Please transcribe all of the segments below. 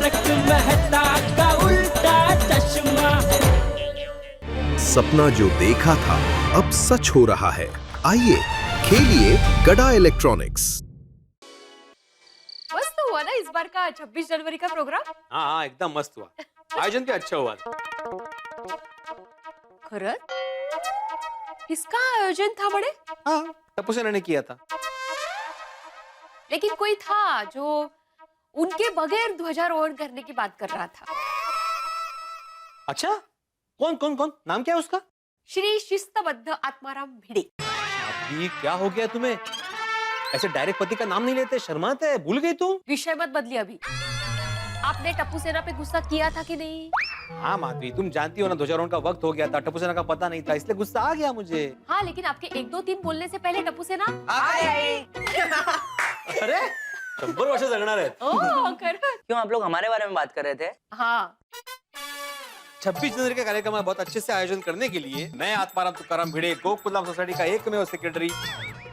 तारक मेहता का उल्टा चश्मा। सपना जो देखा था अब सच हो रहा है। आइए खेलिए गड़ा इलेक्ट्रॉनिक्स। मस्त हुआ ना इस बार का 26 जनवरी का प्रोग्राम। हाँ हाँ एकदम मस्त हुआ, आयोजन भी अच्छा हुआ। खरंच? किसका आयोजन था बड़े? हाँ टप्पू सेना ने किया था। लेकिन कोई था जो उनके बगैर ध्वजारोहण करने की बात कर रहा था। अच्छा कौन कौन कौन, नाम क्या है उसका? श्री शिस्तबद्ध आत्माराम भिड़े। अभी क्या हो गया तुम्हें? ऐसे डायरेक्ट पति का नाम नहीं लेते, शर्माते है, भूल गई तुम? विषय मत बदलिए अभी। आपने टप्पू सेना पे गुस्सा किया था कि नहीं? हाँ माधवी, तुम जानती हो ना ध्वजारोहण का वक्त हो गया था, टप्पू सेना का पता नहीं था, इसलिए गुस्सा आ गया मुझे। हाँ लेकिन आपके 1 2 3 बोलने से पहले टप्पू सेना अरे 100 वर्ष जगणार है। ओह खरंच? क्यों आप लोग हमारे बारे में बात कर रहे थे? हाँ 26 जनवरी के कार्यक्रम में बहुत अच्छे से आयोजन करने के लिए मैं आत्माराम तुकाराम भिड़े, गोकुलधाम सोसाइटी का एकमेव सेक्रेटरी,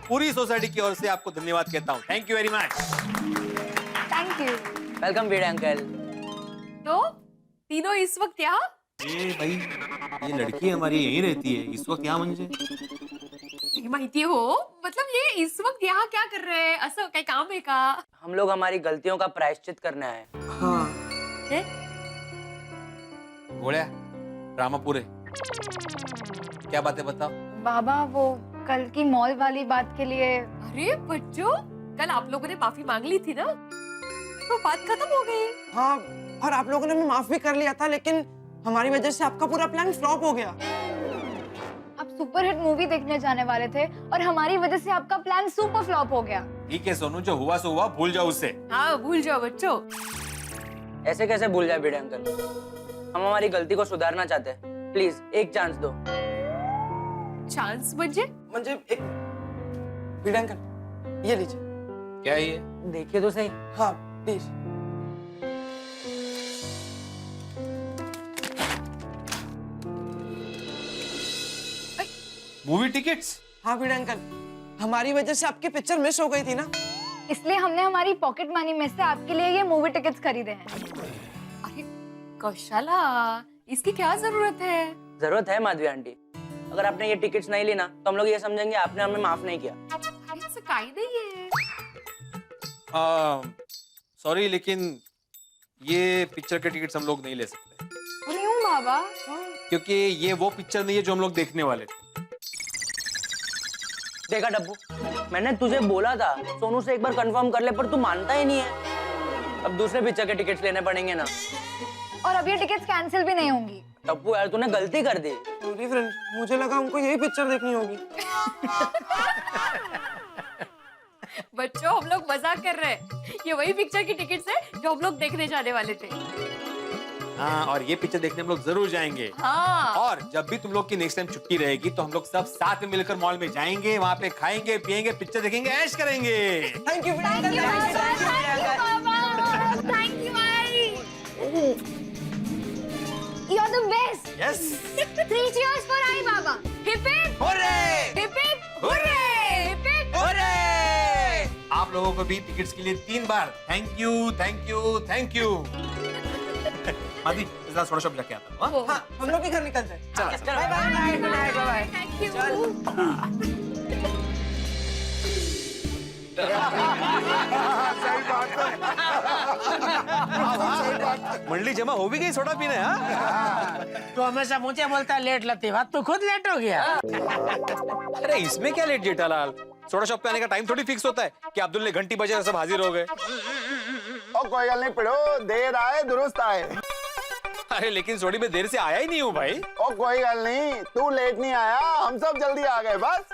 पूरी सोसाइटी की ओर से आपको धन्यवाद कहता हूँ। Thank you very much. Thank you. Welcome Bhide uncle. तो तीनों इस वक्त यहाँ? ये भाई ये लड़की हमारी यहीं रहती है इस वक्त यहाँ, म्हणजे माहिती हो मतलब ये इस वक्त यहाँ क्या कर रहे हैं? असं काही काम है का? हम लोग हमारी गलतियों का प्रायश्चित करने आए। है? गोळ्या रामापुरे, क्या बात है बताओ। बाबा वो कल की मॉल वाली बात के लिए अरे बच्चों, कल आप लोगों ने माफी मांग ली थी ना, तो बात खत्म हो गई। हाँ, और आप लोगों ने हमें माफ भी कर लिया था, लेकिन हमारी वजह से आपका पूरा प्लान फ्लॉप हो गया। आप सुपरहिट मूवी देखने जाने वाले थे और हमारी वजह से आपका प्लान सुपर फ्लॉप हो गया। ठीक है सोनू, जो हुआ सो हुआ, भूल जाओ उससे। हाँ भूल जाओ बच्चों। ऐसे कैसे भूल जाए भिड़े अंकल? हम हमारी गलती को सुधारना चाहते हैं, प्लीज एक चांस दो। चांस म्हणजे? मुझे एक भिड़े अंकल, ये लीजिए। क्या है ये? देखिए तो सही। हाँ प्लीज। Movie tickets? हाँ भिड़े अंकल, हमारी वजह से आपकी पिक्चर मिस हो गई थी ना, इसलिए हमने हमारी पॉकेट मनी में से आपके लिए ये मूवी टिकट्स खरीदे हैं। अरे कौशला, इसकी क्या जरूरत है? जरूरत है माधवी आंटी। अगर आपने ये टिकट्स नहीं ली ना तो हम लोग ये समझेंगे आपने हमें माफ नहीं किया। अरे ऐसा काही नहीं है। सॉरी लेकिन ये पिक्चर के टिकट्स हम लोग नहीं ले सकते, क्यों बाबा? क्योंकि ये वो पिक्चर नहीं है जो हम लोग देखने वाले थे। देखा डब्बू, मैंने तुझे बोला था सोनू से एक बार कंफर्म कर ले, पर तू मानता ही नहीं है। अब दूसरे पिक्चर के टिकट्स लेने पड़ेंगे ना। और अब ये टिकट्स कैंसिल भी नहीं होंगी। टप्पू यार तूने गलती कर दी। सॉरी फ्रेंड, मुझे लगा उनको यही पिक्चर देखनी होगी। बच्चों हम लोग मजाक कर रहे हैं, ये वही पिक्चर की टिकट्स है जो हम लोग देखने जाने वाले थे। हाँ और ये पिक्चर देखने हम लोग जरूर जाएंगे। हाँ और जब भी तुम लोग की नेक्स्ट टाइम छुट्टी रहेगी तो हम लोग सब साथ में मिलकर मॉल में जाएंगे, वहाँ पे खाएंगे पिएंगे, पिक्चर देखेंगे, ऐश करेंगे। Thank you Bhide uncle. Thank you भाई। You are the best. Yes 3 cheers for आई बाबा। Hip hip hurray! Hip hip hurray hip hip. आप लोगों को भी टिकट्स के लिए 3 बार thank you thank you thank you. आदि इस बार थोड़ा शॉप जाके आता हूँ। हाँ? हाँ, हम लोग भी घर निकलते हैं। चलो bye bye bye bye. Thank you. मंडली जमा हो भी गई सोडा पीने। हाँ तो हमेशा मुझे बोलता है लेट लतीफ, तू खुद लेट हो गया। अरे इसमें क्या लेट जेठालाल, सोडा शॉप पे आने का टाइम थोड़ी फिक्स होता है कि अब्दुल ने घंटी बजे और सब हाजिर हो गए। और कोई गल नहीं पढ़ो, देर आए दुरुस्त आए। अरे लेकिन सोडी में देर से आया ही नहीं हूँ भाई। और कोई गल नहीं, तू लेट नहीं आया, हम सब जल्दी आ गए बस।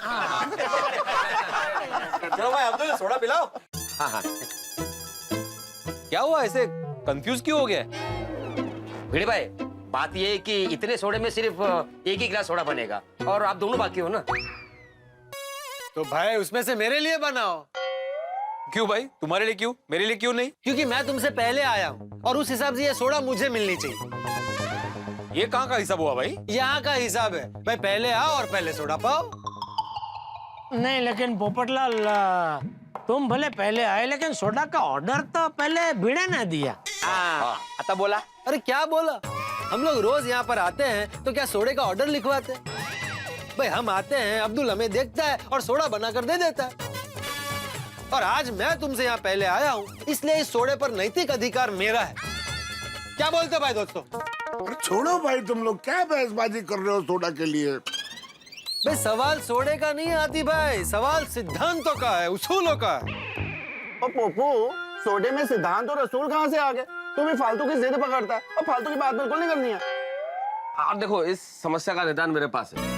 चलो भाई अब्दुल सोडा पिलाओ। हाँ हाँ क्या हुआ, ऐसे कंफ्यूज क्यों हो गया? भिड़े भाई बात ये है कि इतने सोडे में सिर्फ एक ही गिलास सोडा बनेगा और आप दोनों बाकी हो ना। तो भाई उसमें से मेरे लिए बनाओ। क्यों भाई, तुम्हारे लिए क्यों, मेरे लिए क्यों नहीं? क्योंकि मैं तुमसे पहले आया हूँ और उस हिसाब से ये सोडा मुझे मिलनी चाहिए। ये कहाँ का हिसाब हुआ भाई? यहाँ का हिसाब है, भाई पहले आओ और पहले सोडा पाओ। नहीं लेकिन पोपटलाल, तुम भले पहले आए लेकिन सोडा का ऑर्डर तो पहले भिड़े ने दिया। आता बोला। अरे क्या बोला? हम लोग रोज यहाँ पर आते हैं तो क्या सोडे का ऑर्डर लिखवाते हैं? भाई हम आते हैं, अब्दुल हमें देखता है और सोडा बनाकर दे देता है। और आज मैं तुमसे यहाँ पहले आया हूँ, इसलिए इस सोडे पर नैतिक अधिकार मेरा है। क्या बोलते हो भाई दोस्तों? छोड़ो भाई, तुम लोग क्या बहसबाजी कर रहे हो सोडा के लिए? भाई सवाल सोडे का नहीं आती भाई, सवाल सिद्धांतों का है, उसूलों का है। ओ पोपू, सोडे में सिद्धांत और रसूल कहाँ से आ गए? तुम्हें फालतू की जिद पकड़ता है और फालतू की बात बिल्कुल नहीं करनी है। आप देखो, इस समस्या का निदान मेरे पास है।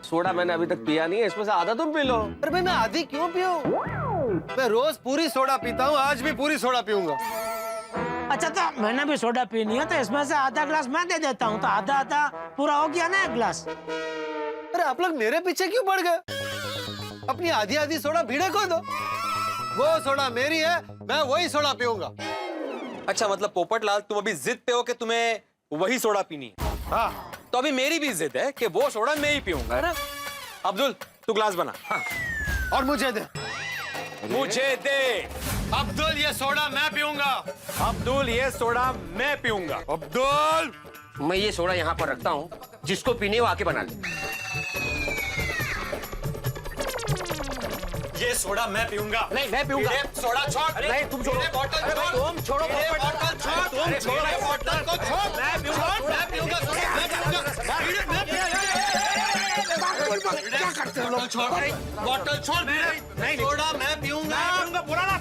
सोडा मैंने अभी तक पिया नहीं है, इसमें से आधा तुम पी लो। अरे भाई मैं आधी क्यों पीऊं? मैं रोज पूरी सोडा पीता हूँ, आज भी पूरी सोडा पीऊंगा। अच्छा तो मैंने भी सोडा पीनी है तो इसमें से आधा ग्लास मैं दे देता हूँ, तो आधा आधा पूरा हो गया ना एक ग्लास। अरे आप लोग मेरे पीछे क्यों पड़ गए? अपनी आधी आधी सोडा भिड़े को दो। वो सोडा मेरी है, मैं वही सोडा पीऊंगा। अच्छा, मतलब पोपटलाल तुम अभी जिद पे हो कि तुम्हें वही सोडा पीनी है? हाँ, तो अभी मेरी भी जिद है कि वो सोडा मैं ही पीऊंगा। अब्दुल, तू ग्लास बना। हाँ। और मुझे दे। मुझे दे। अब्दुल ये सोडा मैं पीऊंगा। अब्दुल ये सोडा मैं पीऊंगा। अब्दुल मैं ये सोडा यहाँ पर रखता हूँ, जिसको पीने वो आके बना ले। ये सोडा मैं पीऊंगा। नहीं, मैं पीऊंगा। सोडा छोड़। नहीं, तुम छोड़ो। बॉटल छोड़। तुम छोड़ो बॉटल छोड़। तुम छोड़ो बॉटल को छोड़। मैं पीऊंगा। मैं पीऊंगा सोडा। मैं पीऊंगा। क्या करते हो लोग? छोड़ बॉटल छोड़। नहीं, सोडा मैं पीऊंगा। बोला ना।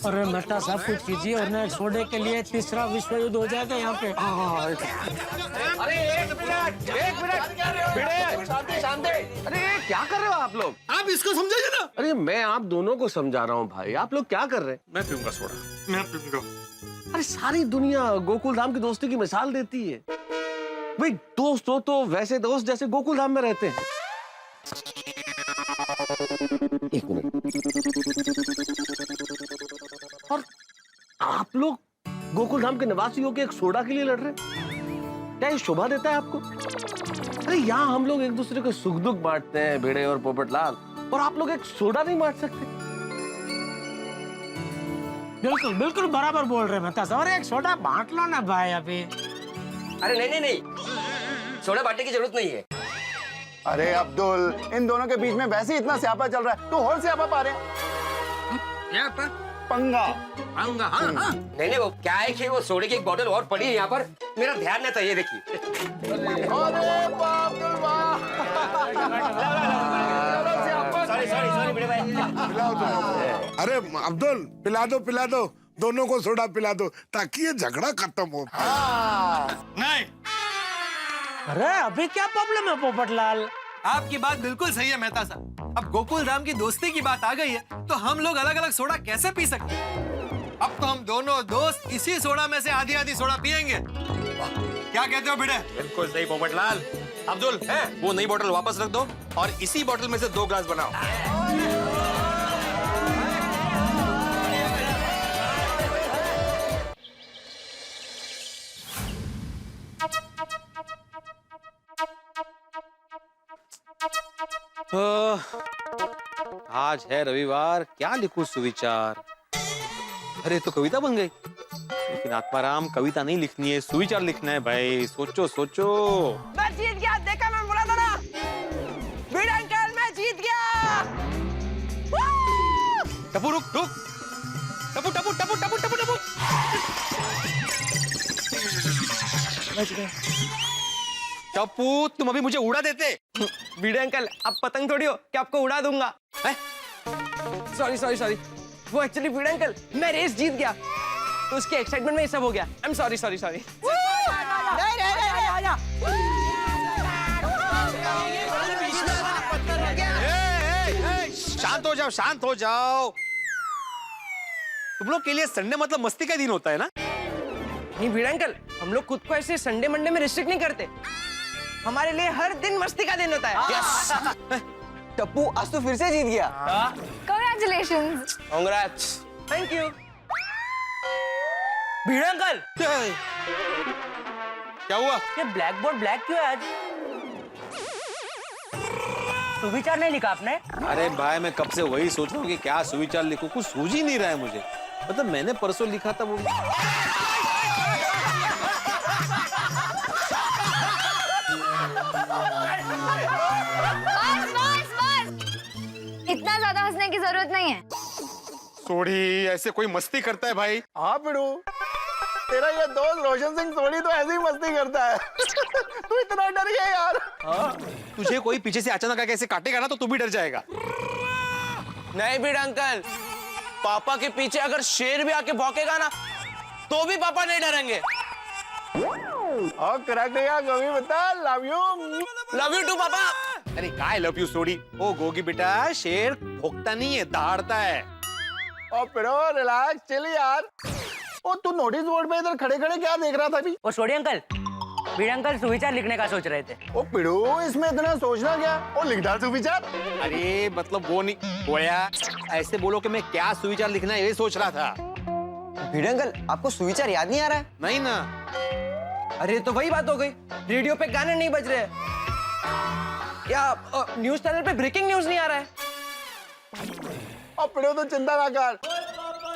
अरे मेहता साहब कुछ कीजिए, वरना सोडे के लिए तीसरा विश्व युद्ध हो जाएगा यहाँ पे। अरे एक मिनट, शांति। अरे क्या कर रहे हो आप लोग? आप इसको समझाइए ना। अरे मैं आप दोनों को समझा रहा हूँ भाई, आप लोग क्या कर रहे हैं? मैं पीऊंगा सोडा। मैं पीऊंगा। अरे सारी दुनिया गोकुल धाम की दोस्ती की मिसाल देती है। भाई दोस्त हो तो वैसे दोस्त जैसे गोकुल धाम में रहते हैं। एक मिनट। और आप लोग गोकुल धाम के निवासी होकर एक सोडा के लिए लड़ रहे हैं? क्या ये शोभा देता है आपको? अरे यहाँ हम लोग एक दूसरे को सुख दुख बांटते हैं, भिड़े और पोपटलाल, और आप लोग एक सोडा नहीं बांट सकते? बिल्कुल बिल्कुल बराबर बोल रहे मेहता साहब। अरे एक सोडा बांट लो ना भाई अभी। अरे नहीं, सोडा बांटने की जरूरत नहीं है। अरे अब्दुल, इन दोनों के बीच में वैसे ही इतना स्यापा चल रहा है, तो और स्यापा पा रहे हैं। पंगा। हाँ। नहीं, वो क्या है कि वो सोडे की एक बोतल और पड़ी है यहाँ पर, मेरा ध्यान नहीं था, ये देखिए। अरे बाप रे बाप। सॉरी बड़े भाई। पिलाओ तो। अरे अब्दुल, पिला दो दोनों को सोडा पिला दो, ताकि ये झगड़ा खत्म हो। नहीं, अरे अभी क्या प्रॉब्लम है पोपटलाल? आपकी बात बिल्कुल सही है मेहता साहब। अब गोकुल धाम की दोस्ती की बात आ गई है तो हम लोग अलग अलग सोडा कैसे पी सकते हैं? अब तो हम दोनों दोस्त इसी सोडा में से आधी आधी सोडा पियेंगे। क्या कहते हो भिड़े? बिल्कुल सही पोपटलाल। अब्दुल, वो नई बोतल वापस रख दो और इसी बोतल में से 2 ग्लास बनाओ। आज है रविवार, क्या लिखूं सुविचार? अरे तो कविता बन गई। लेकिन आत्माराम, कविता नहीं लिखनी है, सुविचार लिखना है भाई। सोचो सोचो। मैं जीत गया, देखा मैं बोला था ना। भिड़े अंकल मैं जीत गया। टपू रुक। टपू टपू टपू टपू टपू टपू। टपू, तुम अभी मुझे उड़ा देते। भिड़े अंकल, आप पतंग थोड़ी हो कि आपको उड़ा दूंगा। सॉरी। वो एक्चुअली भिड़े अंकल, मैं रेस जीत गया तो उसके एक्साइटमेंट में ये सब हो गया। I am sorry. शांत हो जाओ। तुम लोग के लिए संडे मतलब मस्ती का दिन होता है ना? नहीं भिड़े अंकल, हम लोग खुद को ऐसे संडे मंडे में रिस्ट्रिक्ट नहीं करते। हमारे लिए हर दिन मस्ती का दिन होता है। टप्पू आज तो फिर से जीत गया। Congratulations. Congrats. Thank you. Bhide uncle, क्या हुआ? ये ब्लैक बोर्ड ब्लैक क्यों है आज? सुविचार नहीं लिखा आपने? अरे भाई, मैं कब से वही सोच रहा हूँ कि क्या सुविचार लिखूं, कुछ सूझ ही नहीं रहा है मुझे। मतलब मैंने परसों लिखा था वो। सोड़ी ऐसे कोई मस्ती करता है भाई? हाँ पिड़ू, तेरा ये दोस्त रोशन सिंह सोड़ी तो ऐसे ही मस्ती करता है। तू इतना डर गया यार? तुझे कोई पीछे से अचानक आके ऐसे काटेगा ना तो तू भी डर जाएगा। नहीं भिड़े अंकल, पापा के पीछे अगर शेर भी आके भौंकेगा ना तो भी पापा नहीं डरेंगे। और करेक्ट है यार गोगी, बता लव यू टू पापा। अरे काय लव यू सोड़ी? ओ गोगी बेटा, शेर भोंकता नहीं है, दहाड़ता है। और पिड़ो रिलैक्स चिल यार। ओ तू नोटिस बोर्ड पे इधर खड़े खड़े क्या देख रहा था अभी? वो सोडी अंकल, भिड़े अंकल सुविचार लिखने का सोच रहे थे। ओ पिड़ो, इसमें इतना सोचना क्या? ओ लिख डाल सुविचार। अरे मतलब वो नहीं बोया, ऐसे बोलो कि मैं क्या सुविचार लिखना है ये सोच रहा था। भिड़े अंकल, आपको सुविचार याद नहीं आ रहा है? नहीं ना। अरे तो वही बात हो गई, रेडियो पे गाने नहीं बज रहे या न्यूज चैनल पे ब्रेकिंग न्यूज नहीं आ रहा है। और पिड़ो तो चिंता ना कर,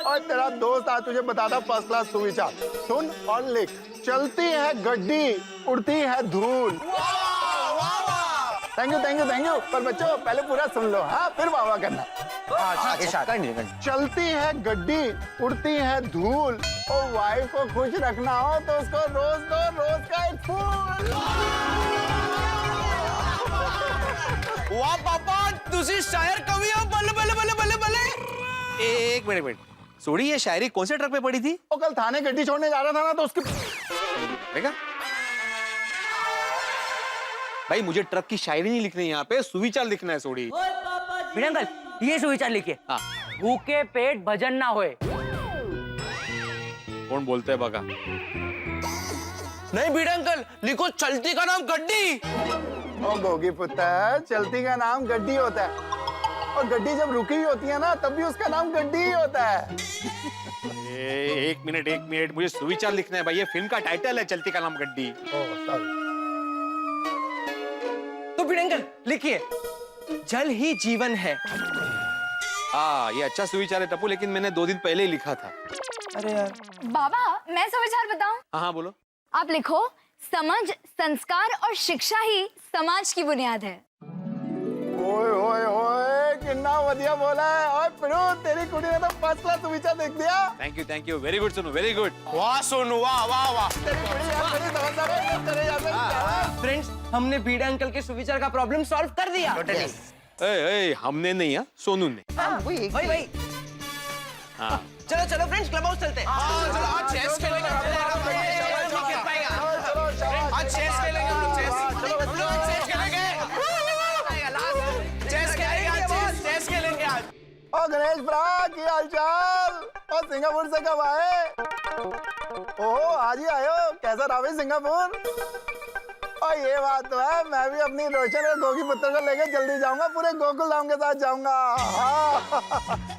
और तेरा दोस्त आज तुझे बताता फर्स्ट क्लास सुविचार। सुन और लिख। चलती है गड्डी, उड़ती है धूल। Thank you. पर बच्चों पहले पूरा सुन लो, हाँ फिर वाह करना। चलती है गड्डी, उड़ती है धूल, और वाइफ को खुश रखना हो तो उसको रोज दो रोज का एक फूल। वाह पापा, तुसी शायर कवि हो, बल्ले बल्ले बल्ले बल्ले बल्ले। एक मिनट सोड़ी, ये शायरी कौन से ट्रक पे पड़ी थी? वो कल थाने गड्डी छोड़ने जा रहा था ना तो उसकी। देखा भाई, मुझे ट्रक की शायरी नहीं लिखनी है, यहाँ पे सुविचार लिखना है सोड़ी। भिड़े अंकल, ये सुविचार लिखिए। हाँ। भूखे पेट भजन ना होए। कौन बोलते है बगा? नहीं भिड़े अंकल, लिखो चलती का नाम गड्डी। ओ गोगी पुत्र, चलती का नाम गड्डी होता है, और गड्डी जब रुकी हुई होती है ना तब भी उसका नाम गड्डी ही होता है। एक मिनट, मुझे सुविचार लिखना है भाई, ये फिल्म का टाइटल है चलती का नाम गड्डी। तो भिड़े अंकल लिखिए, जल ही जीवन है। ये अच्छा सुविचार है टप्पू, लेकिन मैंने 2 दिन पहले ही लिखा था। अरे यार। बाबा मैं सुविचार बताऊं? हाँ बोलो। आप लिखो, समझ, संस्कार और शिक्षा ही समाज की बुनियाद है। ओए ओए ओए, कितना बढ़िया बोला है। और पिड़ो, तेरी कुड़ी ने तो फर्स्ट क्लास सुविचार लिख दिया। Thank you, very good Sonu, very good. वाह सोनू, वाह वाह वाह। तेरी कुड़ी यार बड़ी समझदार है, तेरे यार। फ्रेंड्स, हमने भिड़े अंकल के सुविचार का प्रॉब्लम सॉल्व कर दिया। हमने नहीं, हाँ सोनू ने। भाई। हाँ चलो फ्रेंड्स, क्लब हाउस चलते हैं। चलो आज चेस खेलेंगे। आज चेस खेलेंगे हम लोग, चेस खेलेंगे आज। ओ गणेश भरा, की हालचाल? और सिंगापुर से कब आए? ओहो आज ही आए हो, कैसा रहा भाई सिंगापुर? और ये बात तो है, मैं भी अपनी रोशन और गोगी पुत्र को लेके जल्दी जाऊंगा, पूरे गोकुल धाम के साथ जाऊंगा।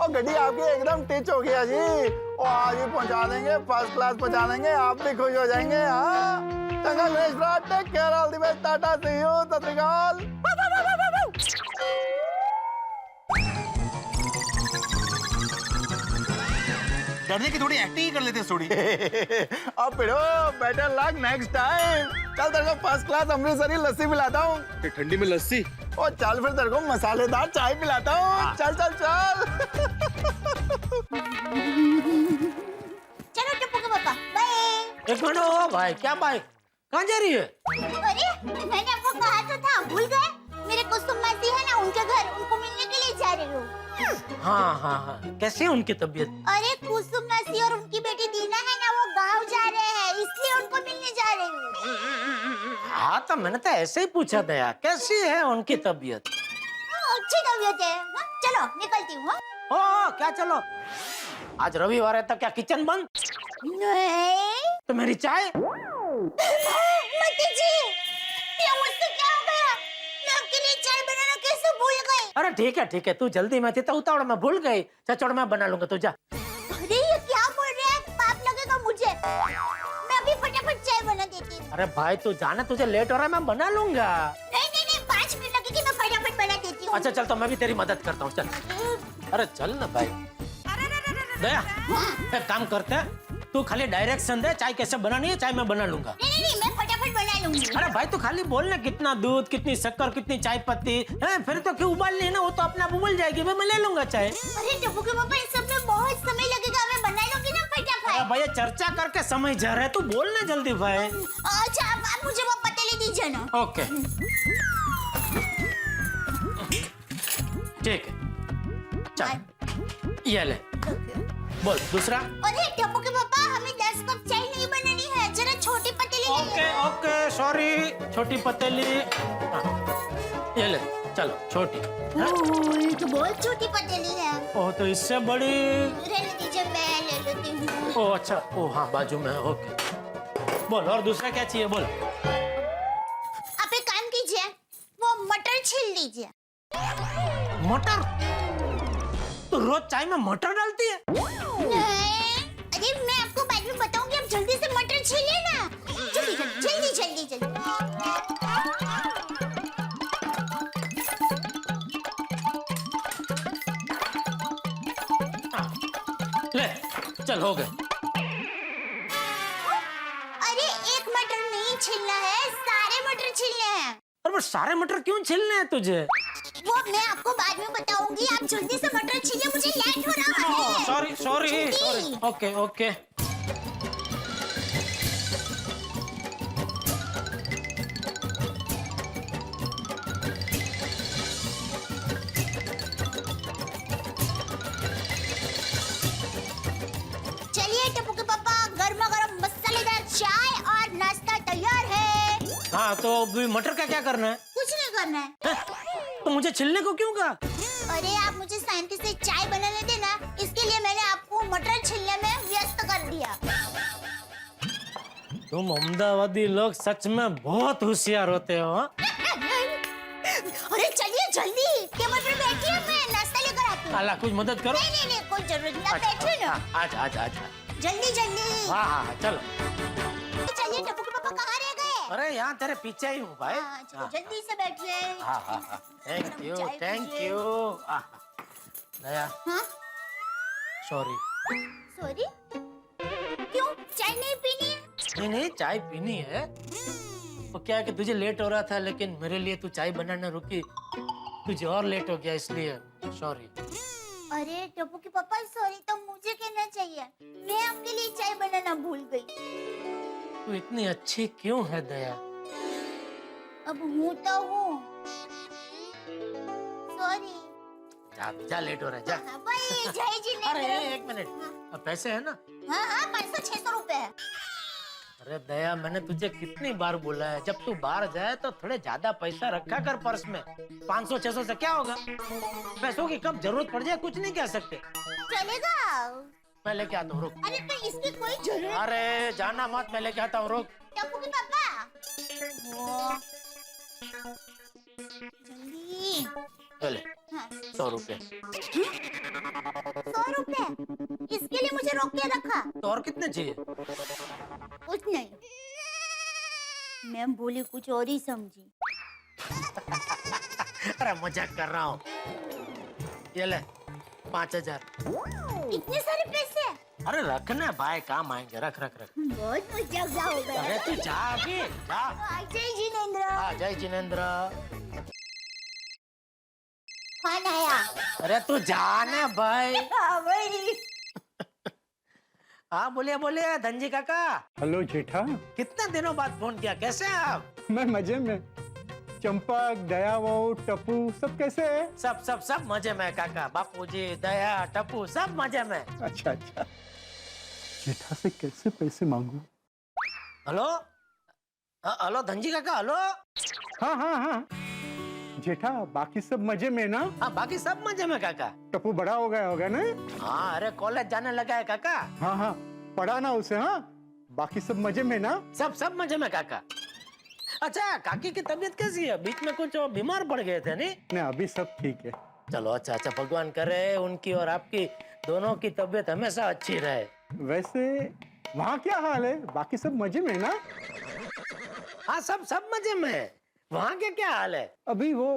और गड्डी आपकी एकदम टिच हो गया जी, और आज ही पहुंचा देंगे, फर्स्ट क्लास पहुंचा देंगे, आप भी खुश हो जाएंगे। हाँ चंगा गणेश भरा, take care, all the best, tata, see you, सत श्री अकाल। डरने की थोड़ी एक्टिंग ही कर लेते थोड़ी। अब पिड़ो, बेटर लक नेक्स्ट टाइम। चल तेरे को फर्स्ट क्लास अमृतसरी लस्सी पिलाता हूँ। ठंडी में लस्सी? और चल फिर तेरे को मसालेदार चाय पिलाता हूँ। चल। चलो टप्पू के पापा, बाय। एक मिनट, ओ भाई, क्या बाइक? कहाँ जा रही है? अरे मैंने आपको कहा तो था, भूल गए? मेरे कुसुम मासी है ना, उनके घर, उनको मिलने के लिए जा रही हूँ। हाँ, कैसी है उनकी तबीयत? अरे कुसुम मासी और उनकी बेटी दीना है ना, वो गांव जा रहे हैं, इसलिए उनको मिलने जा रही हूँ। हाँ तो मैंने तो ऐसे ही पूछा था यार, कैसी है उनकी तबीयत? अच्छी तबीयत है। चलो निकलती हूँ। ओ क्या चलो, आज रविवार है तो क्या किचन बंद? नहीं। तो मेरी चाय? मती जी, ये मुझसे क्या हो गया? मैं आपके लिए चाय बनाना कैसे भूल गई? अरे ठीक है, तू जल्दी में थी तो उतावड़ में भूल गई। चल मैं बना लूंगा, तू जा। अरे ये क्या बोल रहे हैं? पाप लगेगा मुझे। मैं अभी फटाफट चाय बना देती हूँ। अरे भाई तू जाना, तुझे लेट हो रहा है, मैं बना लूंगा। नहीं, 5 मिनट लगेगी, मैं फटाफट बना देती हूँ। अच्छा चल, तो मैं भी तेरी मदद करता हूँ, चल। अरे चल ना भाई। दया, एक काम करते हैं, तू खाली डायरेक्शन दे, चाय कैसे बनानी है, चाय मैं बना लूंगा। नहीं, मैं फटाफट बना लूंगी। अरे भाई तू खाली बोल ना, कितना दूध, कितनी शक्कर, कितनी चाय पत्ती है, फिर तो क्यों उबालनी है ना, वो तो अपने आप उबल जाएगी, मैं ले लूंगा चाय। अरे टप्पू के पापा, इस सब में बहुत बहुत समय लगेगा, मैं बना लूंगी ना अरे फटाफट। भैया चर्चा करके समय जा रहा है, तू बोल ना जल्दी भाई। अच्छा आप मुझे वो पतीली दीजिए ना। ओके ठीक है, चल ये ले, बोल दूसरा। अरे टप्पू के पापा, हमें 10 कप चाय नहीं बनानी है, जरा छोटी पतीली ले ओके ओके सॉरी, छोटी पतीली। हाँ, ये ले, चलो छोटी। ये तो बहुत छोटी पतीली है। ओह तो इससे बड़ी। रहने दीजिए, मैं ले लेती हूँ। ओह अच्छा, ओह हाँ बाजू में, ओके। बोल और दूसरा क्या चाहिए, बोल। आप एक काम कीजिए, वो मटर छील लीजिए। मटर? तो रोज चाय में मटर डालती है? नहीं, अरे मैं आपको बाद में बताऊंगी, आप जल्दी से मटर छीलिए ना। जल्दी जल्दी जल्दी जल्दी जल्दी। ले चल हो गए। अरे एक मटर नहीं छीलना है, सारे मटर छीलने हैं। और वो सारे मटर क्यों छीलने हैं तुझे? वो मैं आपको बाद में बताऊंगी, आप जल्दी से मटर छीलिए, मुझे लेट हो रहा है। सॉरी सॉरी जल्दी। Sorry, okay okay. चलिए टप्पू के पापा, गर्मा गर्म मसालेदार चाय और नाश्ता तैयार है। हाँ तो अभी मटर का क्या करना है? कुछ नहीं करना है। तो मुझे छिलने को क्यों कहा? अरे आप मुझे शांति से चाय बनाने देना, इसके लिए मैंने आपको मटर छीलने में व्यस्त कर दिया। तुम अहमदाबादी लोग सच में बहुत होशियार होते हो। हाँ? अरे चलिए जल्दी, टेबल पर बैठिए, मैं नाश्ता लेकर आती हूँ। अल्लाह कुछ मदद करो। नहीं नहीं नहीं, कोई जरूरत नहीं, आप बैठिए ना। आज आज आज जल्दी जल्दी। हाँ हाँ चलो। चलिए टप्पू के पापा कहाँ रह गए? अरे यहाँ तेरे पीछे ही हूँ भाई। हाँ, चलो जल्दी से बैठिए। हाँ हाँ हाँ, थैंक यू चाय थैंक पीजिए। यू। दया हाँ सॉरी। सॉरी, क्यों चाय नहीं पीनी है? नहीं नहीं चाय पीनी है। तो क्या है कि तुझे लेट हो रहा था, लेकिन मेरे लिए तू चाय बनाना रुकी, तुझे और लेट हो गया, इसलिए सॉरी। अरे टप्पू के पापा सॉरी तो मुझे कहना चाहिए, मैं आपके लिए चाय बनाना भूल गई। तू इतनी अच्छी क्यों है दया? अब हूँ तो हूँ, सॉरी। जा जा, लेट हो रहा है जा। भाई जय जी ने अरे एक मिनट, अब पैसे है ना? हाँ हाँ 500-600 रुपए है। अरे दया मैंने तुझे कितनी बार बोला है, जब तू बाहर जाए तो थोड़े ज्यादा पैसा रखा कर पर्स में। 500-600 से क्या होगा? पैसों की कब जरूरत पड़ जाए कुछ नहीं कह सकते। चलेगा? मैं लेके आता हूँ, रुक। अरे तो इसकी कोई जरूरत। अरे जाना मत, मैं लेके आता हूँ, रुक। टप्पू के पापा जल्दी। चले हाँ। 100 रुपए। 100 रुपए? इसके लिए मुझे रोक के रखा? तो और कितने चाहिए? कुछ नहीं, मैं बोली कुछ और ही समझी। अरे मजाक कर रहा हूँ। ये ले 5000। इतने सारे पैसे? अरे रखना भाई, काम आएंगे, रख रख रख। बहुत मजाक हो गया। अरे तू जा अभी जा। जय जिनेंद्र। हाँ जय जिनेंद्र। कौन आया? अरे तू जाना भाई। हाँ भाई। हाँ बोलिए बोलिए धनजी काका। हेलो जेठा। कितने दिनों बाद फोन किया, कैसे हैं आप? मैं मजे में। चंपक, दया, वो टप्पू सब कैसे है? सब सब सब मजे में काका। बापूजी, दया, टप्पू सब मजे में। अच्छा अच्छा। जेठा से कैसे पैसे मांगू? हेलो हेलो धनजी काका, हेलो। हाँ हाँ हाँ जेठा, बाकी सब मजे में ना? हाँ बाकी सब मजे में काका। टप्पू बड़ा हो गया होगा ना? हाँ अरे कॉलेज जाने लगा है काका। हाँ हाँ पढ़ा ना उसे। हाँ बाकी सब मजे में ना? सब सब मजे में काका। अच्छा काकी की तबीयत कैसी है? बीच में कुछ बीमार पड़ गए थे नहीं? नहीं अभी सब ठीक है। चलो अच्छा अच्छा, भगवान करे उनकी और आपकी दोनों की तबीयत हमेशा अच्छी रहे। वैसे वहाँ क्या हाल है? बाकी सब मजे में ना? हाँ सब सब मजे में है। वहाँ के क्या हाल है? अभी वो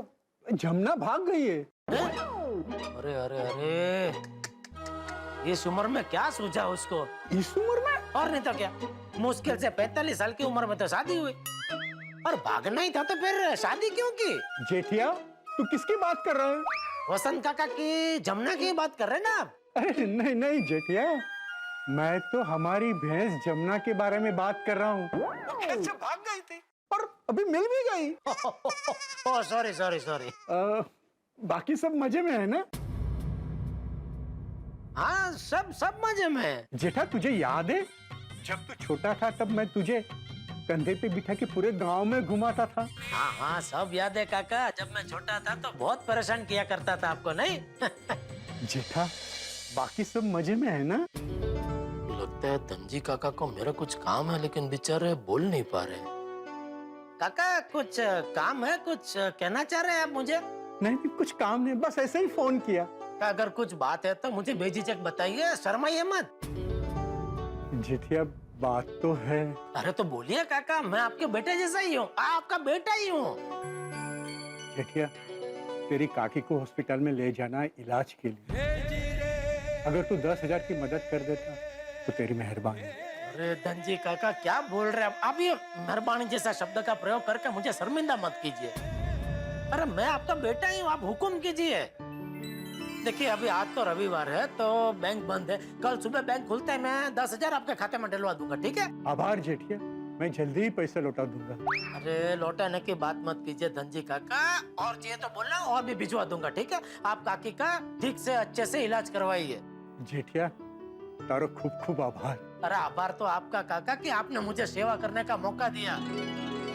जमुना भाग गई है। अरे अरे अरे, इस उम्र में क्या सूझा उसको? इस उम्र में? और नहीं तो क्या, मुश्किल से 45 साल की उम्र में तो शादी हुई, और भागना ही था तो फिर शादी क्यों की? जेठिया तू किसकी बात कर रहा है? वसंत काका की, जमुना की बात कर रहे हैं ना आप? अरे नहीं नहीं जेठिया, मैं तो हमारी भैंस जमुना के बारे में बात कर रहा हूँ। कैसे भाग गई थी? और अभी मिल भी गई। Oh sorry sorry sorry. बाकी सब मजे में है ना? हाँ सब मजे में है। जेठा तुझे याद है जब तू छोटा था तब मैं तुझे कंधे पे बिठा के पूरे गांव में घुमाता था? हाँ सब याद है काका। जब मैं छोटा था तो बहुत परेशान किया करता था आपको, नहीं? जेठा बाकी सब मजे में है ना? लगता है धनजी काका को मेरा कुछ काम है, लेकिन बेचारे बोल नहीं पा रहे। काका कुछ काम है, कुछ कहना चाह रहे हैं आप मुझे? नहीं कुछ काम नहीं, बस ऐसे ही फोन किया। अगर कुछ बात है तो मुझे बेझिझक बताइए, शर्माइए मत। जेठिया बात तो है। अरे तो बोलिए काका, मैं आपके बेटे जैसा ही हूँ, आपका बेटा ही हूँ। जेठिया तेरी काकी को हॉस्पिटल में ले जाना है इलाज के लिए। अगर तू 10,000 की मदद कर देता तो तेरी मेहरबानी। अरे धनजी काका क्या बोल रहे हैं आप? ये मेहरबानी जैसा शब्द का प्रयोग करके मुझे शर्मिंदा मत कीजिए। अरे मैं आपका बेटा ही हूँ, आप हुक्म कीजिए। देखिए अभी आज तो रविवार है तो बैंक बंद है, कल सुबह बैंक खुलता है, मैं 10,000 आपके खाते में डलवा दूंगा, ठीक है? आभार जेठिया, मैं जल्दी ही पैसे लौटा दूंगा। अरे लौटाने की बात मत कीजिए धनजी काका, और चाहिए तो बोलना और भी भिजवा दूंगा, ठीक है? आप काकी का ठीक से अच्छे से इलाज करवाइए। जेठिया तारो खूब खूब आभार। अरे आभार तो आपका काका कि आपने मुझे सेवा करने का मौका दिया।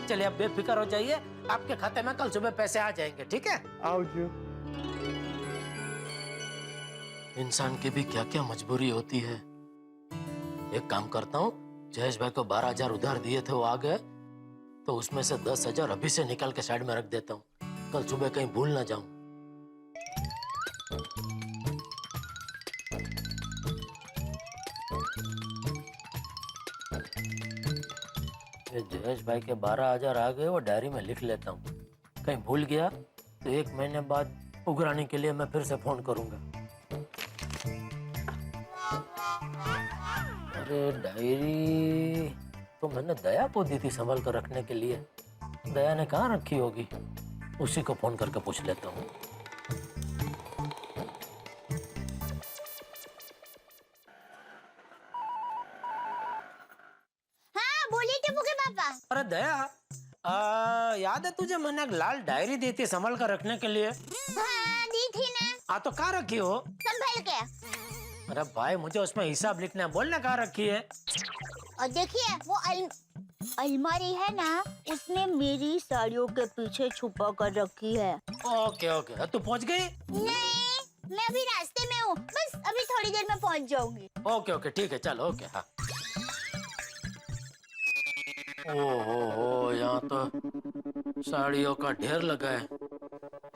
चलिए अब बेफिक्र हो जाइए, आपके खाते में कल सुबह पैसे आ जाएंगे, ठीक है? आओ जो। इंसान की भी क्या क्या मजबूरी होती है। एक काम करता हूँ, जयेश भाई को 12,000 उधार दिए थे, वो आ गए तो उसमें से 10,000 अभी से निकाल के साइड में रख देता हूँ, कल सुबह कहीं भूल ना जाऊं। जयेश भाई के 12,000 आ गए, वो डायरी में लिख लेता हूँ, कहीं भूल गया तो 1 महीने बाद उगराने के लिए मैं फिर से फोन करूंगा। अरे डायरी तो मैंने दया को दी थी संभाल कर रखने के लिए, दया ने कहाँ रखी होगी? उसी को फोन करके पूछ लेता हूँ। हाँ बोलिए टिप्पू के पापा। अरे दया याद है तुझे मैंने एक लाल डायरी दी थी संभाल कर रखने के लिए? हाँ दी थी ना। तो कहाँ रखी हो? संभल के। अरे भाई मुझे उसमें हिसाब लिखना है, बोलना कहाँ रखी है? और देखिए वो अलमारी है ना, उसमें मेरी साड़ियों के पीछे छुपा कर रखी है। ओके ओके, तू पहुँच गई? नहीं मैं अभी रास्ते में हूँ, बस अभी थोड़ी देर में पहुँच जाऊंगी। ओके ओके ठीक है, चलो ओके। हाँ ओहो यहाँ तो साड़ियों का ढेर लगा है,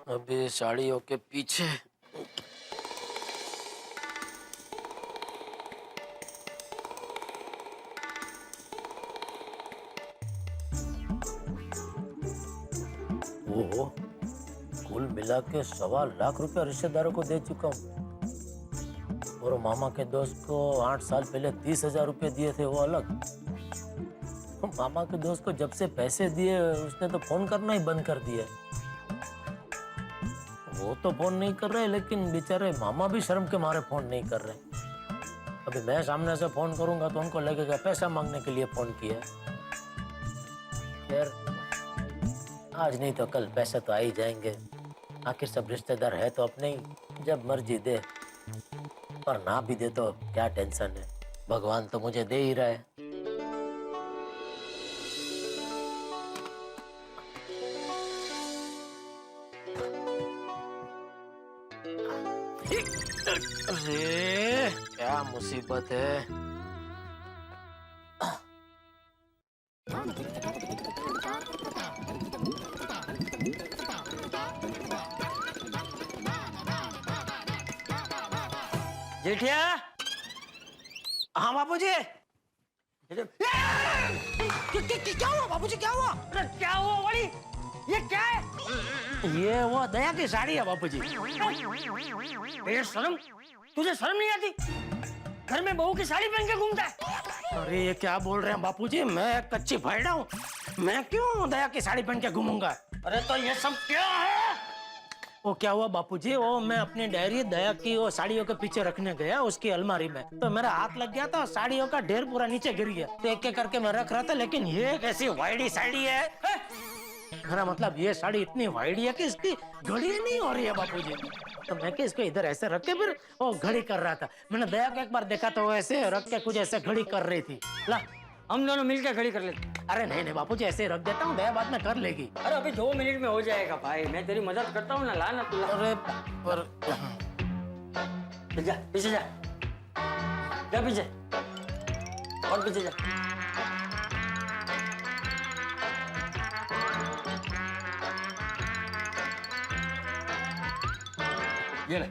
अभी साड़ियों के पीछे। ओहो कुल मिला के 1.25 लाख रुपया रिश्तेदारों को दे चुका हूँ, और मामा के दोस्त को 8 साल पहले 30,000 रुपये दिए थे, वो अलग। मामा के दोस्त को जब से पैसे दिए उसने तो फोन करना ही बंद कर दिया। वो तो फोन नहीं कर रहे, लेकिन बेचारे मामा भी शर्म के मारे फोन नहीं कर रहे। अभी मैं सामने से फोन करूंगा तो उनको लगेगा पैसा मांगने के लिए फोन किया। यार आज नहीं तो कल पैसे तो आ ही जाएंगे, आखिर सब रिश्तेदार है तो अपने ही, जब मर्जी दे। पर ना भी दे तो क्या टेंशन है, भगवान तो मुझे दे ही रहा है। अरे क्या मुसीबत है। जेठिया, हाँ बापूजी। क्या हुआ बापूजी, क्या हुआ? अरे क्या हुआ वाली? ये क्या है? ये वो दया की साड़ी है बापूजी। ये शर्म, तुझे शर्म नहीं आती? घर में बहू की साड़ी पहन के घूमता है? अरे ये क्या बोल रहे हैं बापूजी, मैं कच्ची भैड़ा हूँ, मैं क्यों दया की साड़ी पहन के घूमूंगा? अरे तो ये सब क्या है? वो क्या हुआ बापूजी, वो मैं अपनी डायरी दया की वो साड़ियों के पीछे रखने गया उसकी अलमारी में, तो मेरा हाथ लग गया था, साड़ियों का ढेर पूरा नीचे गिर गया। तो एक एक करके मैं रख रहा था, लेकिन ये कैसी वाइडी साड़ी है। मेरा मतलब ये साड़ी इतनी वाइडी है कि इसकी घड़ी नहीं हो रही है बापूजी। तो मैं कि इसको इधर ऐसे रख के फिर वो घड़ी कर रहा था। मैंने दया को एक बार देखा तो वो ऐसे रख के कुछ ऐसे घड़ी कर रही थी। ला हम दोनों मिलकर खड़ी कर लेते। अरे नहीं नहीं बापूजी, ऐसे रख देता हूँ, दया बाद में कर लेगी। अरे अभी 2 मिनट में हो जाएगा भाई, मैं तेरी मदद करता हूँ ना, ला ना तू। अरे पर जा पीछे जा, जा पीछे और पीछे जा। ये ले।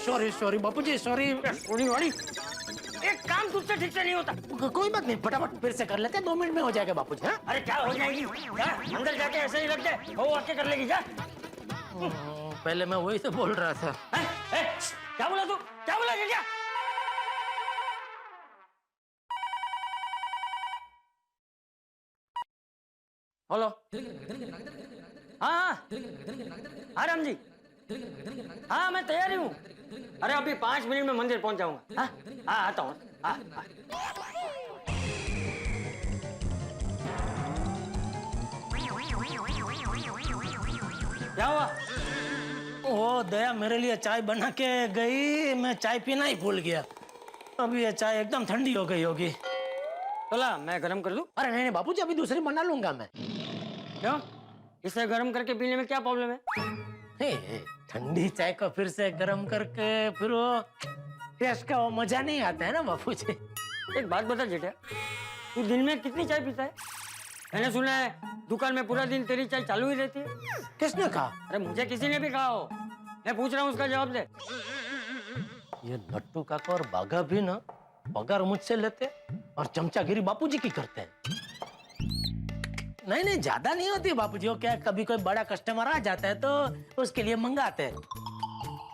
सॉरी सॉरी बापूजी, सॉरी। एक काम तुझसे ठीक से नहीं होता। कोई बात नहीं, फटाफट फिर से कर लेते हैं, 2 मिनट में हो जाएगा बापूजी। हाँ अरे क्या हो जाएगी, जा अंदर जाके ऐसे ही रख दे, वो आके कर लेगी। जा पहले मैं वही तो बोल रहा था। क्या बोला तू, क्या बोला? क्या हेलो, हाँ हाँ राम जी, हाँ मैं तैयार ही हूँ। अरे अभी 5 मिनट में मंदिर पहुंच जाऊंगा। हाँ हाँ आता हूँ। हाँ हाँ। क्या हुआ? ओ दया मेरे लिए चाय बना के गई, मैं चाय पीना ही भूल गया। अभी ये चाय एकदम ठंडी हो गई होगी। तो ला मैं गरम कर लूं? अरे नहीं नहीं बापूजी, अभी दूसरी बना लूंगा मैं। क्यों? इसे गरम करके पीने में क्या प्रॉब्लम है? ठंडी चाय को फिर से गरम करके फिर वो टेस्ट का वो मजा नहीं आता है ना बापूजी। एक बात बता जेठा, तू दिन में कितनी चाय पीता है? मैंने सुना है दुकान में पूरा दिन तेरी चाय चालू ही रहती है। किसने कहा? अरे मुझे किसी ने भी कहा हो, मैं पूछ रहा हूँ, उसका जवाब दे। ये नट्टू काका और बाघा भी ना पगार मुझसे लेते और चमचागिरी बापूजी की करते हैं। नहीं नहीं ज्यादा नहीं होती बापूजी, वो क्या कभी कोई बड़ा कस्टमर आ जाता है तो उसके लिए मंगाते हैं।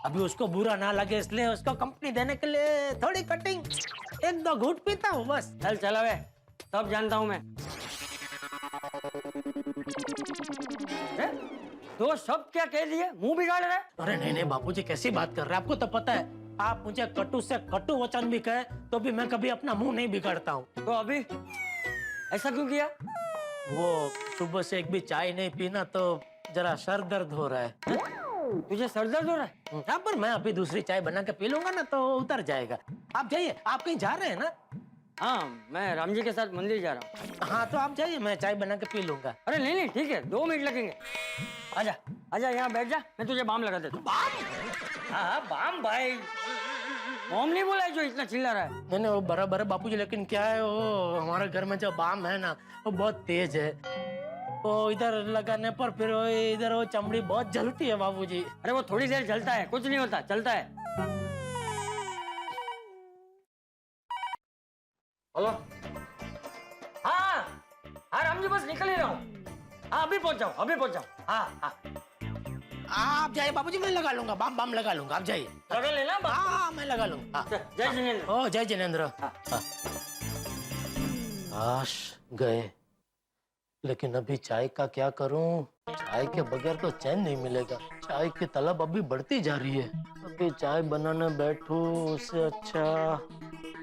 अभी उसको बुरा ना लगे इसलिए उसको कंपनी देने के लिए थोड़ी कटिंग 1-2 घूंट पीता हूँ बस। चल चला वे, सब जानता हूँ मैं। दो शब्द क्या कह दिए, मुंह बिगाड़ रहे? अरे नहीं नहीं बापूजी, कैसी बात कर रहे हैं? आपको तो पता है, आप मुझे कटु से कटु वचन भी कहे तो भी मैं कभी अपना मुंह नहीं बिगाड़ता हूँ। तो अभी ऐसा क्यों किया? वो सुबह से एक भी चाय नहीं पीना तो जरा सर दर्द हो रहा है। तुझे सर दर्द हो रहा है? हाँ पर मैं अभी दूसरी चाय बना के पी लूंगा ना तो उतर जाएगा। आप जाइए, आप कहीं जा रहे हैं ना? हाँ मैं राम जी के साथ मंदिर जा रहा हूँ। हाँ तो आप जाइए, मैं चाय बना के पी लूंगा। अरे नहीं नहीं ठीक है, 2 मिनट लगेंगे। आजा आजा यहाँ बैठ जा, मैं तुझे बाम लगा देता हूँ। बाम? हाँ बाम भाई, बाम नहीं बोला है जो इतना चिल्ला रहा है। नहीं नहीं वो बराबर है बापूजी, लेकिन क्या है वो हमारे घर में जो बाम है ना वो बहुत तेज है। वो इधर लगाने पर फिर इधर वो चमड़ी बहुत जलती है बाबूजी। अरे वो थोड़ी देर जलता है, कुछ नहीं होता, चलता है। हेलो, हाँ हाँ राम जी बस निकल ही रहा हूँ। हाँ अभी पहुंच जाओ, अभी पहुंच जाओ। हाँ हाँ आप जाइए बाबूजी, मैं लगा लूंगा, बाम बाम लगा लूंगा, आप जाइए। लगा लेना। हाँ मैं लगा लूंगा। जय जिनेंद्र। ओ जय जिनेंद्र। काश गए, लेकिन अभी चाय का क्या करूं? चाय के बगैर तो चैन नहीं मिलेगा। चाय की तलब अभी बढ़ती जा रही है। अभी चाय बनाने बैठूं उससे अच्छा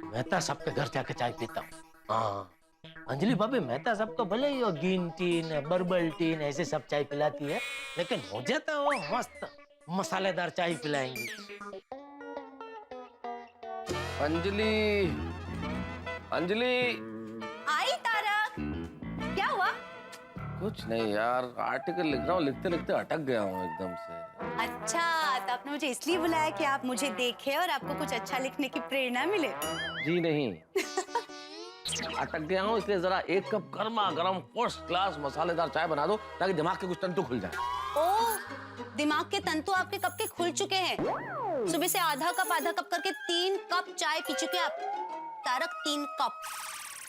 मेहता साहब के घर जाके चाय पीता हूँ। हाँ अंजलि भाभी मेहता साहब को भले ही ग्रीन टी न बर्बल टी न ऐसे सब चाय पिलाती है, लेकिन मुझे तो वो मस्त मसालेदार चाय पिलाएंगी। अंजलि, अंजलि। आई तारक, क्या हुआ? कुछ नहीं यार, आर्टिकल लिख रहा हूँ, लिखते लिखते अटक गया हूँ एकदम से। अच्छा, तो आपने मुझे इसलिए बुलाया कि आप मुझे देखें और आपको कुछ अच्छा लिखने की प्रेरणा मिले? जी नहीं, अटक गया हूँ इसलिए जरा 1 कप गर्मा गर्म फर्स्ट क्लास मसालेदार चाय बना दो ताकि दिमाग के कुछ तंतु खुल जाए। ओह, दिमाग के तंतु आपके कब के खुल चुके हैं। सुबह से आधा कप करके 3 कप चाय पी चुके आप तारक, 3 कप।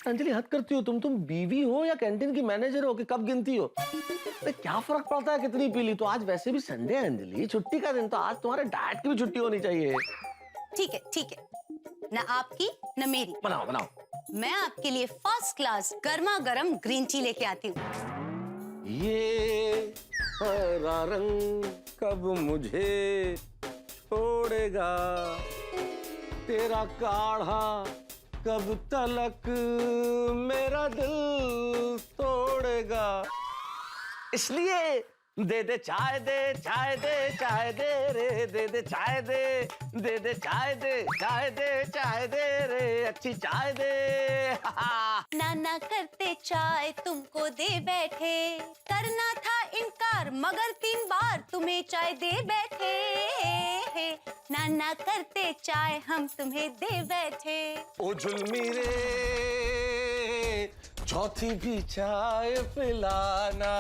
अंजलि हद करती हो तुम बीवी हो या कैंटीन की मैनेजर हो कि कब गिनती हो? क्या फर्क पड़ता है कितनी पी ली? तो आज वैसे भी संडे है अंजलि, छुट्टी का दिन, तो आज तुम्हारे डैड की भी छुट्टी होनी चाहिए। ठीक है, न आपकी न मेरी। बनाओ बनाओ। मैं आपके लिए फर्स्ट क्लास गर्मा गर्म ग्रीन टी लेके आती हूँ। ये हरा रंग कब मुझे छोड़ेगा, तेरा काढ़ा कब तलक मेरा दिल तोड़ेगा। इसलिए दे दे चाय दे, चाय दे, चाय दे रे, दे दे चाय दे, दे दे चाय दे, चाय दे, चाय दे रे, अच्छी चाय दे। नाना करते चाय तुमको दे बैठे, करना था इनकार मगर 3 बार तुम्हें चाय दे बैठे। नाना करते चाय हम तुम्हें दे बैठे। ओ जुल्मी रे, चौथी भी चाय पिलाना,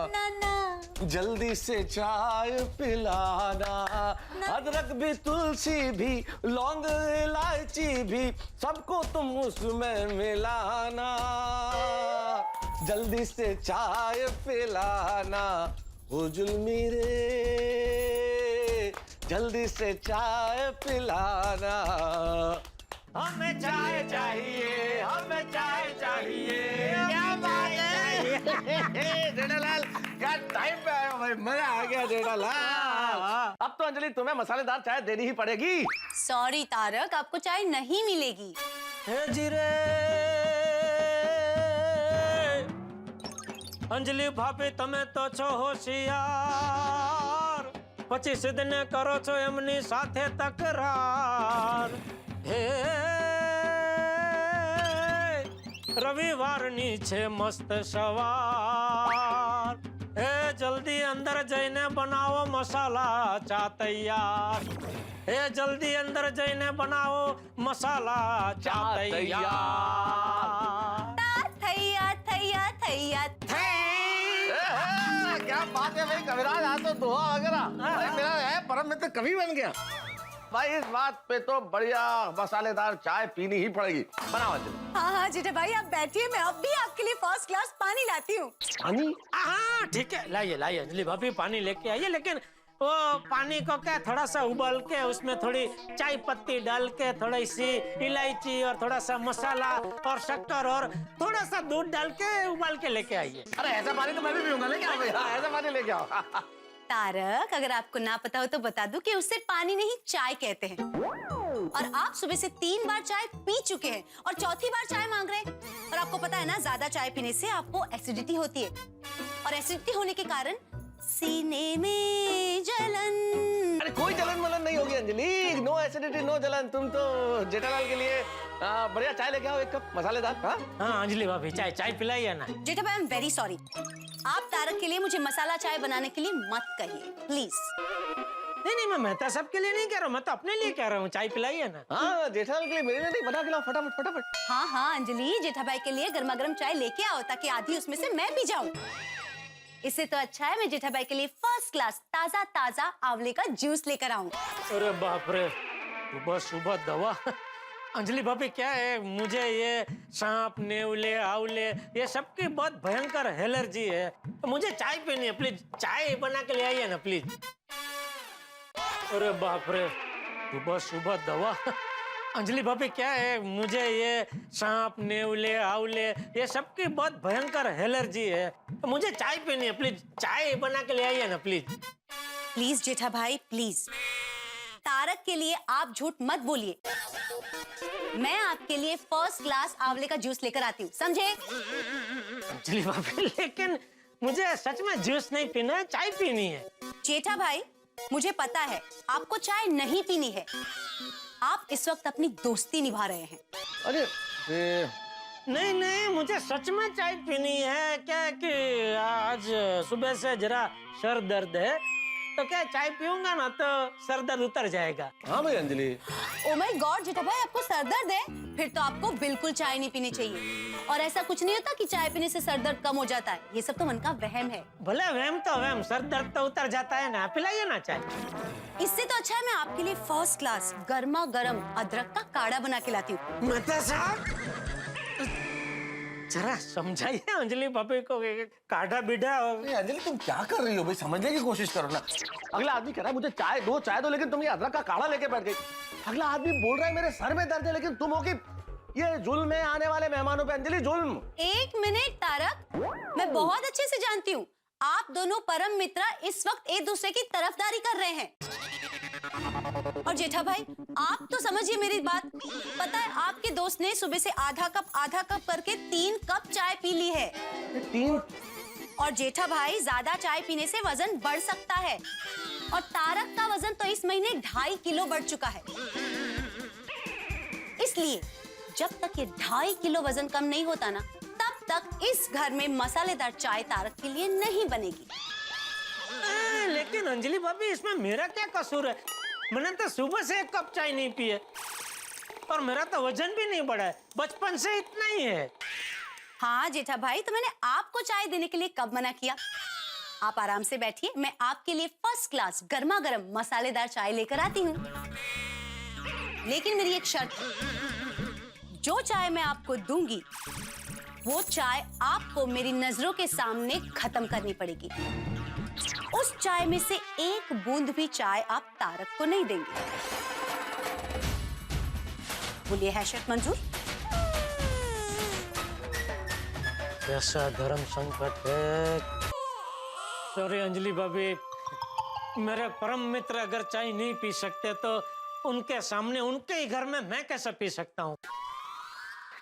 नाना जल्दी से चाय पिलाना। अदरक भी, तुलसी भी, लौंग इलायची भी, सबको तुम उसमें मिलाना। जल्दी से चाय पिलाना, ओ जुल्मी रे, जल्दी से चाय पिलाना। हमें चाय चाहिए, हमें चाय चाहिए। क्या बात है जेठालाल, क्या टाइम पे आए हो भाई, मजा आ गया जेठालाल। अब तो अंजलि तुम्हें मसालेदार चाय देनी ही पड़ेगी। सॉरी तारक, आपको चाय नहीं मिलेगी। जीरे अंजलि भाभी तमे तो छो होशियार, 25 दिन करो छो एमनी साथे तकरार। हे रविवाરની છે મસ્ત સવાર, એ જલ્દી અંદર જઈને બનાવો મસાલા ચા તૈયાર। એ જલ્દી અંદર જઈને બનાવો મસાલા ચા તૈયાર। થૈયા થૈયા થૈયા क्या बात है भाई कविराज, आज तो दोहा वगैरह मेरा है परम मित्र कवि बन गया भाई। इस बात पे तो बढ़िया मसालेदार चाय पीनी ही पड़ेगी। बनाओ अंजलि। हाँ हाँ जेठा भाई आप बैठिए, मैं अब भी आपके लिए फर्स्ट क्लास पानी लाती हूँ। पानी? हाँ ठीक है, लाइए लाइए अंजलि भाभी पानी लेके आइए, लेकिन वो पानी को क्या थोड़ा सा उबाल के उसमें थोड़ी चाय पत्ती डाल के, थोड़ी सी इलायची और थोड़ा सा मसाला और शक्कर और थोड़ा सा दूध डाल के उबाल के लेके आइए। अरे ऐसा पानी तो मैं भी पीऊंगा, लेके आओ भैया, ऐसा पानी लेके आओ। तारक अगर आपको ना पता हो तो बता दूं कि उससे पानी नहीं चाय कहते हैं, और आप सुबह से 3 बार चाय पी चुके हैं और चौथी बार चाय मांग रहे हैं। और आपको पता है ना, ज्यादा चाय पीने से आपको एसिडिटी होती है, और एसिडिटी होने के कारण सीने में जलन। अरे कोई जलन वलन नहीं होगी अंजलि, नो एसिडिटी नो जलन। तुम तो जेठालाल के लिए बढ़िया चाय लेके आओ, 1 कप मसालेदार। हाँ अंजलि भाभी चाय चाय पिलाइए ना। जेठा भाई आई एम वेरी सॉरी, आप तारक के लिए मुझे मसाला चाय बनाने के लिए मत कहिए प्लीज। नहीं नहीं मैं तो सबके लिए नहीं कह रहा हूँ, मैं तो अपने लिए कह रहा हूँ, चाय पिलाइए ना। हाँ जेठालाल के लिए, मेरे लिए नहीं, बना के लाओ फटाफट फटाफट। हाँ हाँ अंजलि, जेठा भाई के लिए गर्मा गर्म चाय लेके आओ ताकि आधी उसमें से मैं पी जाऊं। इससे तो अच्छा है मैं जेठा भाई के लिए फर्स्ट क्लास ताजा ताजा आंवले का जूस लेकर आऊं। अरे बाप रे, सुबह सुबह दवा। अंजलि भाभी क्या है, मुझे ये सांप नेवले आंवले ये सबकी बहुत भयंकर एलर्जी है, तो मुझे चाय पीनी है, प्लीज चाय बना के ले आइए ना प्लीज। अरे बाप रे, सुबह सुबह दवा। अंजलि भाभी क्या है, मुझे ये सांप नेवले आंवले ये सबकी बहुत भयंकर एलर्जी है, तो मुझे चाय पीनी है, प्लीज चाय बना के ले आइए ना प्लीज। प्लीज जेठा भाई प्लीज, तारक के लिए आप झूठ मत बोलिए। मैं आपके लिए फर्स्ट क्लास आंवले का जूस लेकर आती हूँ, समझे? अंजलि भाभी लेकिन मुझे सच में जूस नहीं पीना है, चाय पीनी है। जेठा भाई मुझे पता है आपको चाय नहीं पीनी है, आप इस वक्त अपनी दोस्ती निभा रहे हैं। अरे नहीं नहीं मुझे सच में चाय पीनी है, क्या कि आज सुबह से जरा सर दर्द है, तो क्या चाय पीऊंगा ना तो सर दर्द उतर जाएगा। हाँ भाई अंजलि। ओ माय गॉड जेठा भाई, आपको सर दर्द है? फिर तो आपको बिल्कुल चाय नहीं पीनी चाहिए। और ऐसा कुछ नहीं होता कि चाय पीने से सर दर्द कम हो जाता है, ये सब तो मन का वहम है। भले वहम तो वहम, सर दर्द तो उतर जाता है ना, पिलाइए ना चाय। इससे तो अच्छा है मैं आपके लिए फर्स्ट क्लास गर्मा गर्म अदरक का काढ़ा बना के लाती हूँ। माता साहब जरा समझाइए अंजलि भाभी को काढ़ा बीढ़ा और अंजलि तुम क्या कर रही हो भाई, समझने की कोशिश करो ना। अगला आदमी कह रहा है मुझे चाय दो, लेकिन तुम ये अदरक का काढ़ा लेके बैठ गई। अगला आदमी बोल रहा है मेरे सर में दर्द है, लेकिन तुम हो कि ये जुल्म है आने वाले मेहमानों पे। अंजलि जुल्म। एक मिनट तारक, मैं बहुत अच्छे से जानती हूँ आप दोनों परम मित्र इस वक्त एक दूसरे की तरफदारी कर रहे हैं। और जेठा भाई आप तो समझिए मेरी बात। पता है आपके दोस्त ने सुबह से आधा कप करके 3 कप चाय पी ली है। 3? और जेठा भाई ज्यादा चाय पीने से वजन बढ़ सकता है, और तारक का वजन तो इस महीने 2.5 किलो बढ़ चुका है। इसलिए जब तक ये 2.5 किलो वजन कम नहीं होता ना, तब तक इस घर में मसालेदार चाय तारक के लिए नहीं बनेगी। लेकिन अंजलि भाभी इसमें मेरा क्या कसूर है? मैंने तो सुबह से 1 कप चाय नहीं पी है, और मेरा तो वजन भी नहीं बढ़ा है, बचपन से इतना ही है। हाँ जेठा भाई, तो मैंने आपको चाय देने के लिए कब मना किया? आप आराम से बैठिए, मैं आपके लिए फर्स्ट क्लास गर्मा गर्म मसालेदार चाय लेकर आती हूँ। लेकिन मेरी एक शर्त है, जो चाय मैं आपको दूंगी वो चाय आपको मेरी नजरों के सामने खत्म करनी पड़ेगी। उस चाय में से 1 बूंद भी चाय आप तारक को नहीं देंगे। बोलिए, है शर्त मंजूर? कैसा धर्म संकट है। सॉरी अंजलि भाभी, मेरे परम मित्र अगर चाय नहीं पी सकते तो उनके सामने उनके ही घर में मैं कैसे पी सकता हूँ?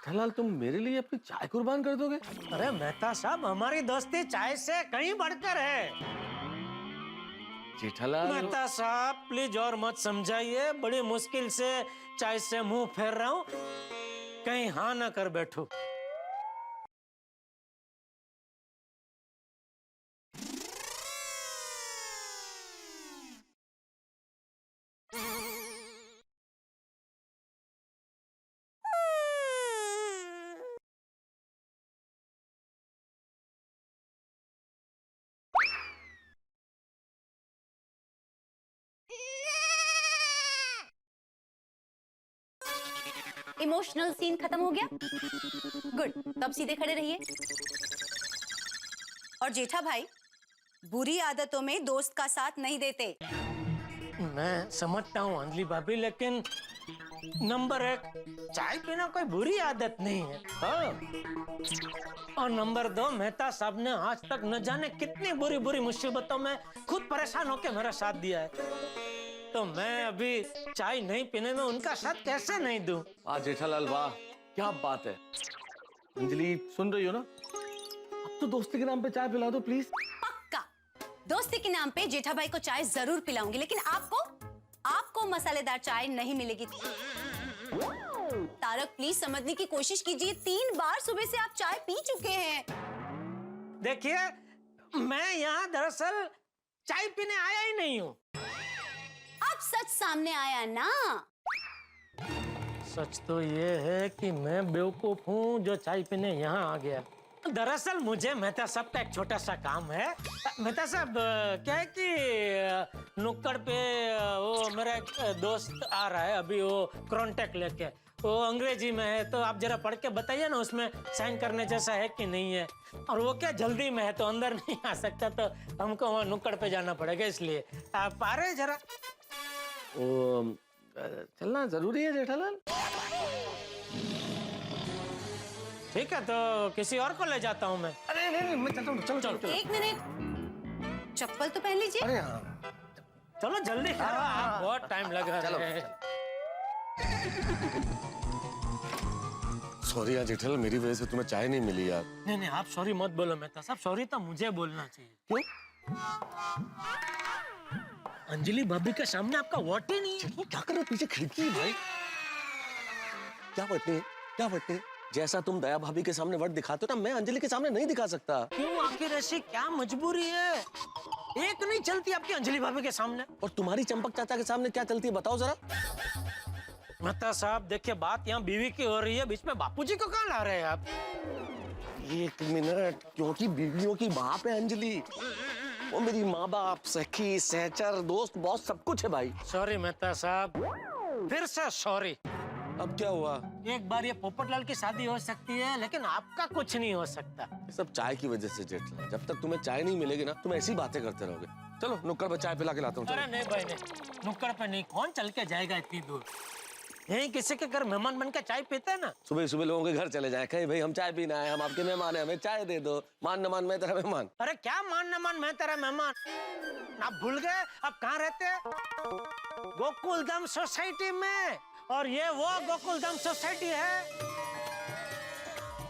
जेठालाल तुम मेरे लिए अपनी चाय कुर्बान कर दोगे? अरे मेहता साहब, हमारी दोस्ती चाय से कहीं बढ़कर है। जेठालाल मेहता साहब प्लीज और मत समझाइए, बड़ी मुश्किल से चाय से मुंह फेर रहा हूँ, कहीं हाँ ना कर बैठो। इमोशनल सीन खत्म हो गया? गुड, तब सीधे खड़े रहिए। और जेठा भाई, बुरी आदतों में दोस्त का साथ नहीं देते। मैं समझता हूँ अंजलि भाभी, लेकिन नंबर 1 चाय पीना कोई बुरी आदत नहीं है। हाँ। और नंबर 2 मेहता साहब ने आज तक न जाने कितनी बुरी बुरी मुसीबतों में खुद परेशान होकर मेरा साथ दिया है, तो मैं अभी चाय नहीं पीने में उनका साथ कैसे नहीं दूं? वाह जेठालाल वाह, क्या बात है। अंजलि सुन रही हो ना? अब तो दोस्ती के नाम पे चाय पिला दो प्लीज। पक्का दोस्ती के नाम पे जेठा भाई को चाय जरूर पिलाऊंगी, लेकिन आपको मसालेदार चाय नहीं मिलेगी। तारक प्लीज समझने की कोशिश कीजिए, 3 बार सुबह से आप चाय पी चुके हैं। देखिए, मैं यहाँ दरअसल चाय पीने आया ही नहीं हूँ। अब सच सामने आया ना। सच तो ये है कि मैं बेवकूफ हूँ जो चाय पीने यहाँ आ गया। दरअसल मुझे मेहता साहब का एक छोटा सा काम है। मेहता साहब क्या है कि नुक्कड़ पे वो मेरा एक दोस्त आ रहा है अभी, वो कॉन्टेक्ट लेके, वो अंग्रेजी में है, तो आप जरा पढ़ के बताइए ना उसमें साइन करने जैसा है कि नहीं है। और वो क्या जल्दी में है तो अंदर नहीं आ सकता, तो हमको वहाँ नुक्कड़ पे जाना पड़ेगा, इसलिए आप आ रहे जरा। चलना जरूरी है जेठालाल? ठीक है, तो किसी और को ले जाता हूँ मैं। अरे नहीं मैं चलता हूँ, चलो। 1 मिनट, चप्पल तो पहन लीजिए। अरे हाँ, चलो जल्दी करो, बहुत टाइम लगा। चलो। सॉरी यार जेठालाल, मेरी वजह से तुम्हें चाय नहीं मिली यार। नहीं आप सॉरी मत बोलो मेहता साहब, सॉरी तो मुझे बोलना चाहिए। क्यों? अंजलि भाभी के सामने आपका वोट ही नहीं है। वो क्या कर रहे हो पीछे खिड़की भाई? क्या वटने? जैसा तुम दया भाभी के सामने वट दिखाते हो ना, मैं अंजलि के सामने नहीं दिखा सकता। क्यों आखिर ऐसी क्या मजबूरी है? एक नहीं चलती आपकी अंजलि भाभी के सामने। और तुम्हारी चंपक चाचा के सामने क्या चलती है बताओ जरा। मेहता साहब देखिए, बात यहाँ बीवी की हो रही है, बीच में बापूजी को कहाँ ला रहे हैं आप? 1 मिनट, क्योंकि बीवियों की बाप है अंजलि। वो मेरी माँ बाप, सखी, सहचर, दोस्त, बॉस सब कुछ है भाई। सॉरी मेहता साहब, फिर से सॉरी। अब क्या हुआ? एक बार ये पोपटलाल की शादी हो सकती है, लेकिन आपका कुछ नहीं हो सकता। ये सब चाय की वजह से जेठलाल। जब तक तुम्हें चाय नहीं मिलेगी ना, तुम ऐसी बातें करते रहोगे। चलो नुक्कड़ पे चाय पिला के लाता हूँ। अरे नहीं भाई नहीं, नुक्कड़ पे नहीं, कौन चल के जाएगा इतनी दूर? यहीं किसी के घर मेहमान बन के चाय पीते हैं ना। सुबह सुबह लोगों के घर चले जाए, कहीं भाई हम चाय पीना है, हम आपके मेहमान हैं, हमें चाय दे दो। मान न मान मैं तेरा मेहमान। अरे क्या मान न मान, मैं तेरा मेहमान। आप भूल गए आप कहाँ रहते हैं? गोकुलधाम सोसाइटी में। और ये वो गोकुलधाम सोसाइटी है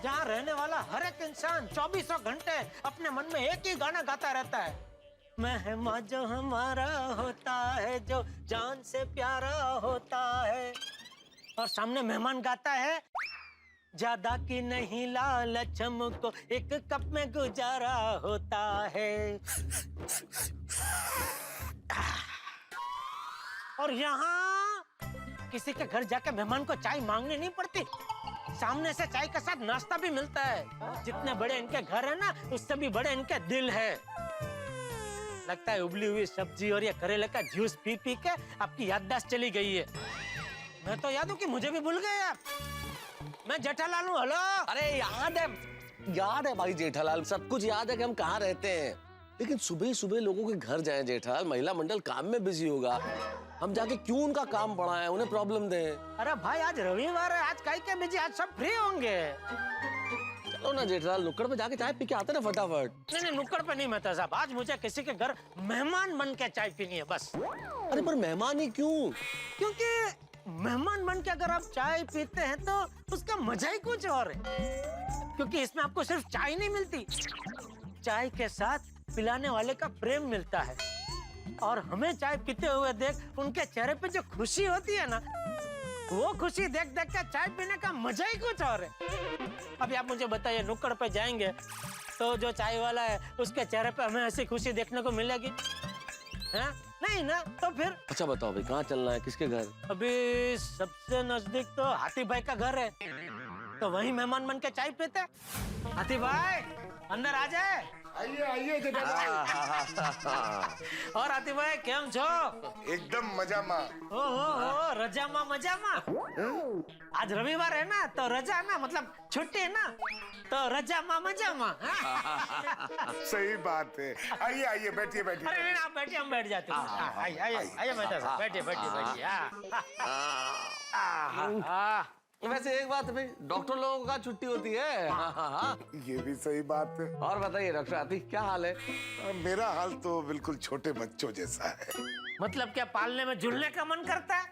जहाँ रहने वाला हर एक इंसान 24 घंटे अपने मन में एक ही गाना गाता रहता है। मेहमान जो हमारा होता है, जो जान से प्यारा होता है। और सामने मेहमान गाता है, ज्यादा की नहीं लालच हमको, एक कप में गुजारा होता है। और यहाँ किसी के घर जाके मेहमान को चाय मांगनी नहीं पड़ती, सामने से चाय के साथ नाश्ता भी मिलता है। जितने बड़े इनके घर है ना, उससे भी बड़े इनके दिल है। लगता है उबली हुई सब्जी और ये करेले का जूस पी पी के आपकी याददाश्त चली गई है। मैं तो याद हूँ कि मुझे भी भूल गए आप। मैं जेठालाल हूँ। हेलो। अरे याद है भाई जेठालाल, सब कुछ याद है कि हम कहाँ रहते हैं। लेकिन सुबह सुबह लोगों के घर जाएं जेठालाल, महिला मंडल काम में बिजी होगा। हम जाके क्यों उनका काम बढ़ाएं, उन्हें प्रॉब्लम दें? अरे भाई आज रविवार है, आज काहे के बिजी, आज सब फ्री होंगे। चलो ना जेठालाल, नुक्कड़ पे जाके चाय पी के आते ना फटाफट। नहीं नुक्कड़ पे नहीं मेहता साहब, आज मुझे किसी के घर मेहमान बन के चाय पीनी है बस। अरे पर मेहमान ही क्यों? क्योंकि मेहमान बन के अगर आप चाय पीते हैं तो उसका मजा ही कुछ और है। क्योंकि इसमें आपको सिर्फ चाय नहीं मिलती, चाय के साथ पिलाने वाले का प्रेम मिलता है। और हमें चाय पीते हुए देख उनके चेहरे पे जो खुशी होती है ना, वो खुशी देख देख के चाय पीने का मजा ही कुछ और है। अभी आप मुझे बताइए, नुक्कड़ पे जाएंगे तो जो चाय वाला है उसके चेहरे पे हमें ऐसी खुशी देखने को मिलेगी? है? नहीं ना, तो फिर अच्छा बताओ भाई, कहाँ चलना है, किसके घर? अभी सबसे नजदीक तो हाथी भाई का घर है, तो वहीं मेहमान बन के चाय पीते। हाथी भाई अंदर आ जाए। आइए आइए जेठालाल। और हाथी भाई केम छो? एकदम मजामा। ओ रजामा मजामा। आज रविवार है ना, तो रजा ना मतलब छुट्टी है ना, तो रजामा मजामा। सही बात है। आइए आइए बैठिए बैठिए। अरे नहीं आप बैठिए, हम बैठ जाते हैं। आइए आइए आइए मेहता साहब, बैठिए बैठिए बैठिए। वैसे एक बात है भाई, डॉक्टर लोगों का छुट्टी होती है। हाँ। ये भी सही बात है। और बताइए डॉक्टर आती, क्या हाल है? मेरा हाल तो बिल्कुल छोटे बच्चों जैसा है। मतलब क्या पालने में झूलने का मन करता है?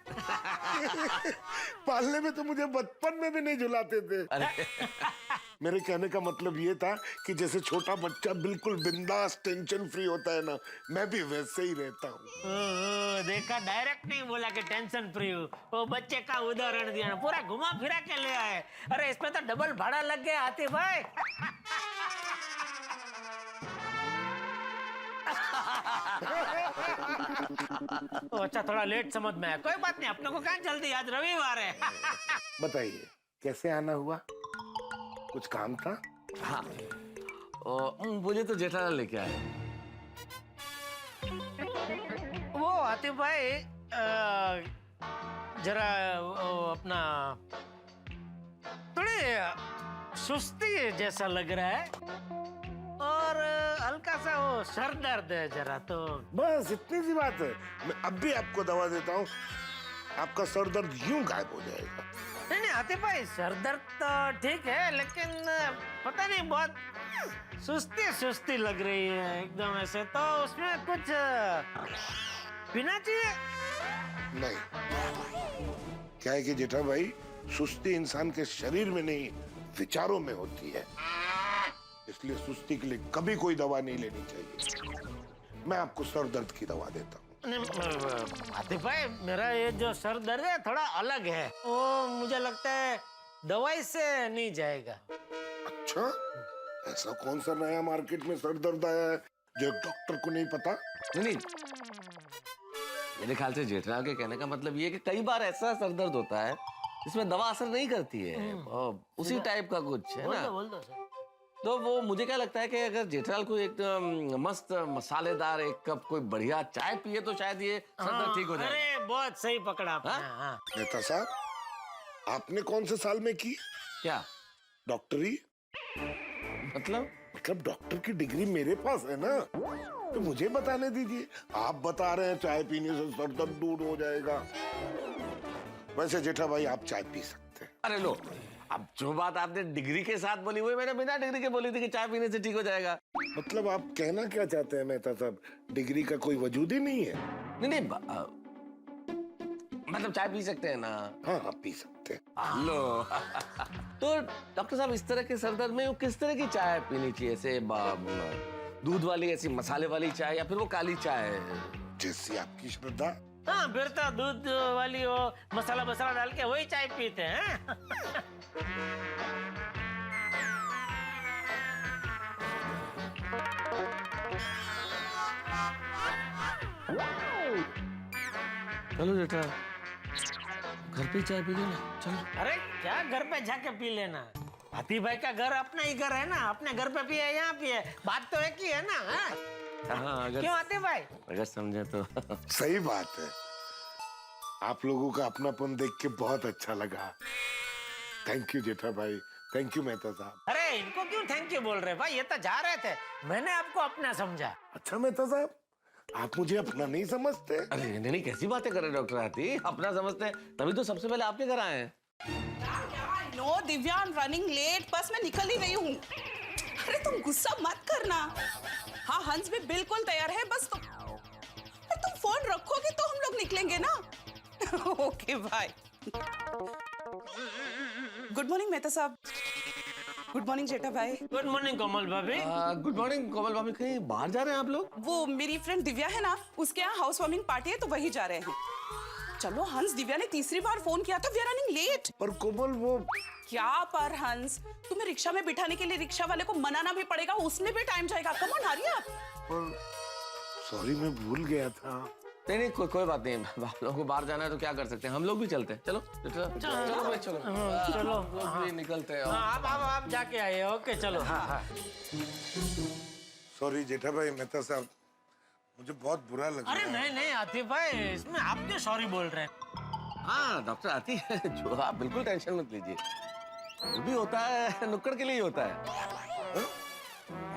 पालने में तो मुझे बचपन में भी नहीं झुलाते थे। मेरे कहने का मतलब ये था कि जैसे छोटा बच्चा बिल्कुल बिंदास टेंशन फ्री होता है ना, मैं भी वैसे ही रहता हूँ। देखा, डायरेक्ट नहीं बोला कि टेंशन फ्री हूँ, वो बच्चे का उदाहरण दिया, पूरा घुमा फिरा के ले आए। अरे इसमें तो डबल भाड़ा लग गया हाथी भाई। अच्छा थोड़ा लेट समझ में आया, कोई बात नहीं, अपने को कहाँ जल्दी, आज रविवार है। बताइए कैसे आना हुआ, कुछ काम था? हाँ मुझे तो जेठालाल लेके आए। वो हाथी भाई जरा अपना थोड़ी सुस्ती जैसा लग रहा है और हल्का सा वो सर दर्द है जरा, तो बस इतनी सी बात है। मैं अब भी आपको दवा देता हूँ, आपका सर दर्द यूं गायब हो जाएगा। नहीं हाथी भाई, सर दर्द तो ठीक है, लेकिन पता नहीं बहुत सुस्ती सुस्ती लग रही है एकदम ऐसे, तो उसमें कुछ पीना चाहिए। नहीं, क्या है कि जेठा भाई, सुस्ती इंसान के शरीर में नहीं विचारों में होती है, इसलिए सुस्ती के लिए कभी कोई दवा नहीं लेनी चाहिए। मैं आपको सर दर्द की दवा देता हूँ। हाथी भाई, मेरा ये जो सर दर्द है थोड़ा अलग है, वो मुझे लगता है दवाई से नहीं जाएगा। अच्छा, ऐसा कौन सा नया मार्केट में सर दर्द आया है जो डॉक्टर को नहीं पता? नहीं, मेरे ख्याल से जेठलाल के कहने का मतलब ये है कि कई बार ऐसा सर दर्द होता है इसमें दवा असर नहीं करती है, उसी टाइप का कुछ है ना। बोल दो सर। तो वो मुझे क्या लगता है कि अगर जेठलाल को एक मस्त मसालेदार एक कप कोई बढ़िया चाय पिए तो शायद ये सर दर्द ठीक हो जाए। अरे बहुत सही पकड़ा आपने। नेता साहब, आपने कौन से साल में की? क्या डॉक्टरी? मतलब डॉक्टर की डिग्री मेरे पास है ना, तो मुझे बताने दीजिए। आप बता रहे हैं चाय पीने से सर दर्द दूर हो जाएगा। वैसे जेठा भाई आप चाय पी सकते हैं। अरे लो, अब जो बात आपने डिग्री के साथ बोली वही मैंने बिना डिग्री के बोली थी कि चाय पीने से ठीक हो जाएगा। मतलब आप कहना क्या चाहते हैं मेहता साहब, डिग्री का कोई वजूद ही नहीं है? नहीं मतलब चाय पी सकते हैं ना? हाँ पी सकते हैं। लो तो डॉक्टर साहब इस तरह के सरदर्द में किस तरह की चाय पीनी चाहिए? ऐसे दूध वाली, ऐसी मसाले वाली चाय, या फिर वो काली चाय? जैसी आपकी श्रद्धा। हाँ फिर तो दूध वाली हो, मसाला डाल के वही चाय पीते हैं। चलो जेठा, घर पे चाय पी लेना। चलो। अरे क्या घर पे जाके पी लेना? हाथी भाई का घर अपना ही घर है ना, अपने घर पे पिए यहाँ पिए, बात तो एक ही है ना। हाँ, क्यों हाथी भाई? अगर समझे तो। सही बात है। आप लोगों का अपनापन देख के बहुत अच्छा लगा। थैंक यू जेठा भाई, थैंक यू मेहता साहब। अरे इनको क्यों थैंक यू बोल रहे भाई? ये तो जा रहे थे, मैंने आपको अपना समझा। अच्छा मेहता साहब, आप मुझे अपना नहीं समझते? अरे नहीं, कैसी बातें कर रहे डॉक्टर हाथी, अपना समझते हैं तभी तो सबसे पहले आपके घर आए हैं। No Divya, I am running late, बस मैं निकल ही रही हूँ। अरे तुम गुस्सा मत करना। हाँ हंस भी बिल्कुल तैयार है, बस तुम फोन रखोगे तो हम लोग निकलेंगे ना। Okay bye. Good morning Mehta साहब। गुड मॉर्निंग जेठा भाई। गुड मॉर्निंग कोमल भाभी। गुड मॉर्निंग कोमल भाभी, कहीं बाहर जा रहे हैं आप लोग? वो मेरी फ्रेंड दिव्या है ना, उसके यहाँ हाउस वार्मिंग पार्टी है, तो वही जा रहे हैं। चलो हंस, दिव्या ने तीसरी बार फोन किया था, वी आर रनिंग लेट। पर कोमल वो क्या पर हंस, तुम्हें रिक्शा में बिठाने के लिए रिक्शा वाले को मनाना भी पड़ेगा, उसमें भी टाइम जाएगा। Come on hurry up. पर सॉरी मैं भूल गया था। नहीं कोई बात नहीं, आप लोगों को बाहर जाना है तो क्या कर सकते हैं, हम लोग भी चलते हैं। चलो चलो भी निकलते हैं। आप जाके आइए। ओके चलो। हाँ। सॉरी जेठा भाई, मेहता साहब मुझे बहुत बुरा लग रहा है। अरे नहीं आतिफ भाई, इसमें आप क्यों सॉरी बोल रहे हैं? हाँ डॉक्टर आती है, जो आप बिल्कुल टेंशन मत लीजिए, जो भी होता है नुक्कड़ के लिए ही होता है।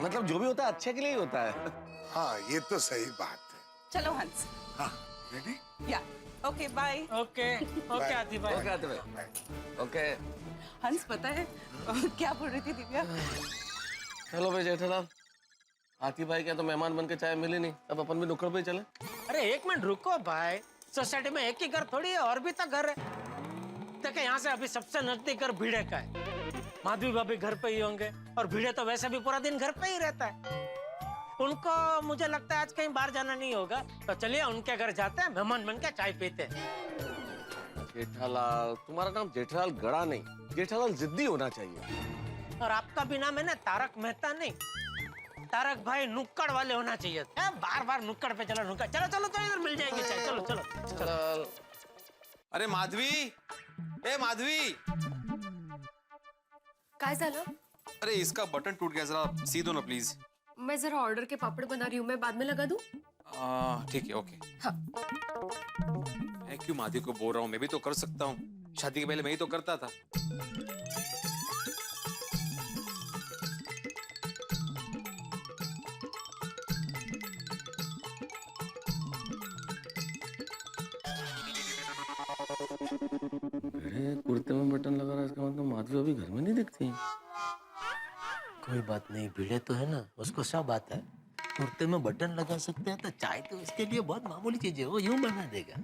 मतलब जो भी होता है अच्छे के लिए ही होता है। हाँ ये तो सही बात है। चलो हंस। हाँ रेडी? या ओके बाय। ओके आतिफ भाई। ओके आतिफ भाई। ओके हंस, पता है क्या बोल रही थी दिव्या? चलो भाई जेठालाल, आतिफ भाई क्या तो मेहमान बन के चाय मिली नहीं, अब अपन भी नुक्कड़ पे चले। अरे एक मिनट रुको भाई, सोसाइटी में एक ही घर थोड़ी है, और भी तो घर है। देखिए यहाँ से अभी सबसे नजदीक घर भिड़े का है, माधवी भाभी घर पे ही होंगे, और भिड़े तो वैसे भी पूरा दिन घर पे ही रहता है। उनको मुझे लगता है आज कहीं बाहर जाना नहीं होगा, तो चलिए उनके घर जाते हैं, मेहमान बन के चाय पीते हैं। जेठालाल, तुम्हारा नाम जेठालाल गड़ा नहीं, जेठालाल जिद्दी होना चाहिए। और आपका भी नाम है ना तारक मेहता नहीं, तारक भाई नुक्कड़ वाले होना चाहिए। बार बार नुक्कड़ पे चलो, नुक्कड़। चलो तो इधर मिल जाएगी चाय। चलो। अरे माधवी, ए माधवी, काय झालं? अरे इसका बटन टूट गया, जरा सी दो ना प्लीज। मैं जरा ऑर्डर के पापड़ बना रही हूँ, मैं बाद में लगा दूँ? ठीक है ओके। हाँ। मैं क्यों माधवी को बोल रहा हूँ, मैं भी तो कर सकता हूँ, शादी के पहले मैं ही तो करता था। कुर्ते में बटन लगा रहा है, इसका मतलब माधवी अभी घर में नहीं दिखती। कोई बात नहीं, भिड़े तो है ना, उसको सब आता है। कुर्ते में बटन लगा सकते हैं तो चाय तो उसके लिए बहुत मामूली चीज है, वो यूं बना देगा।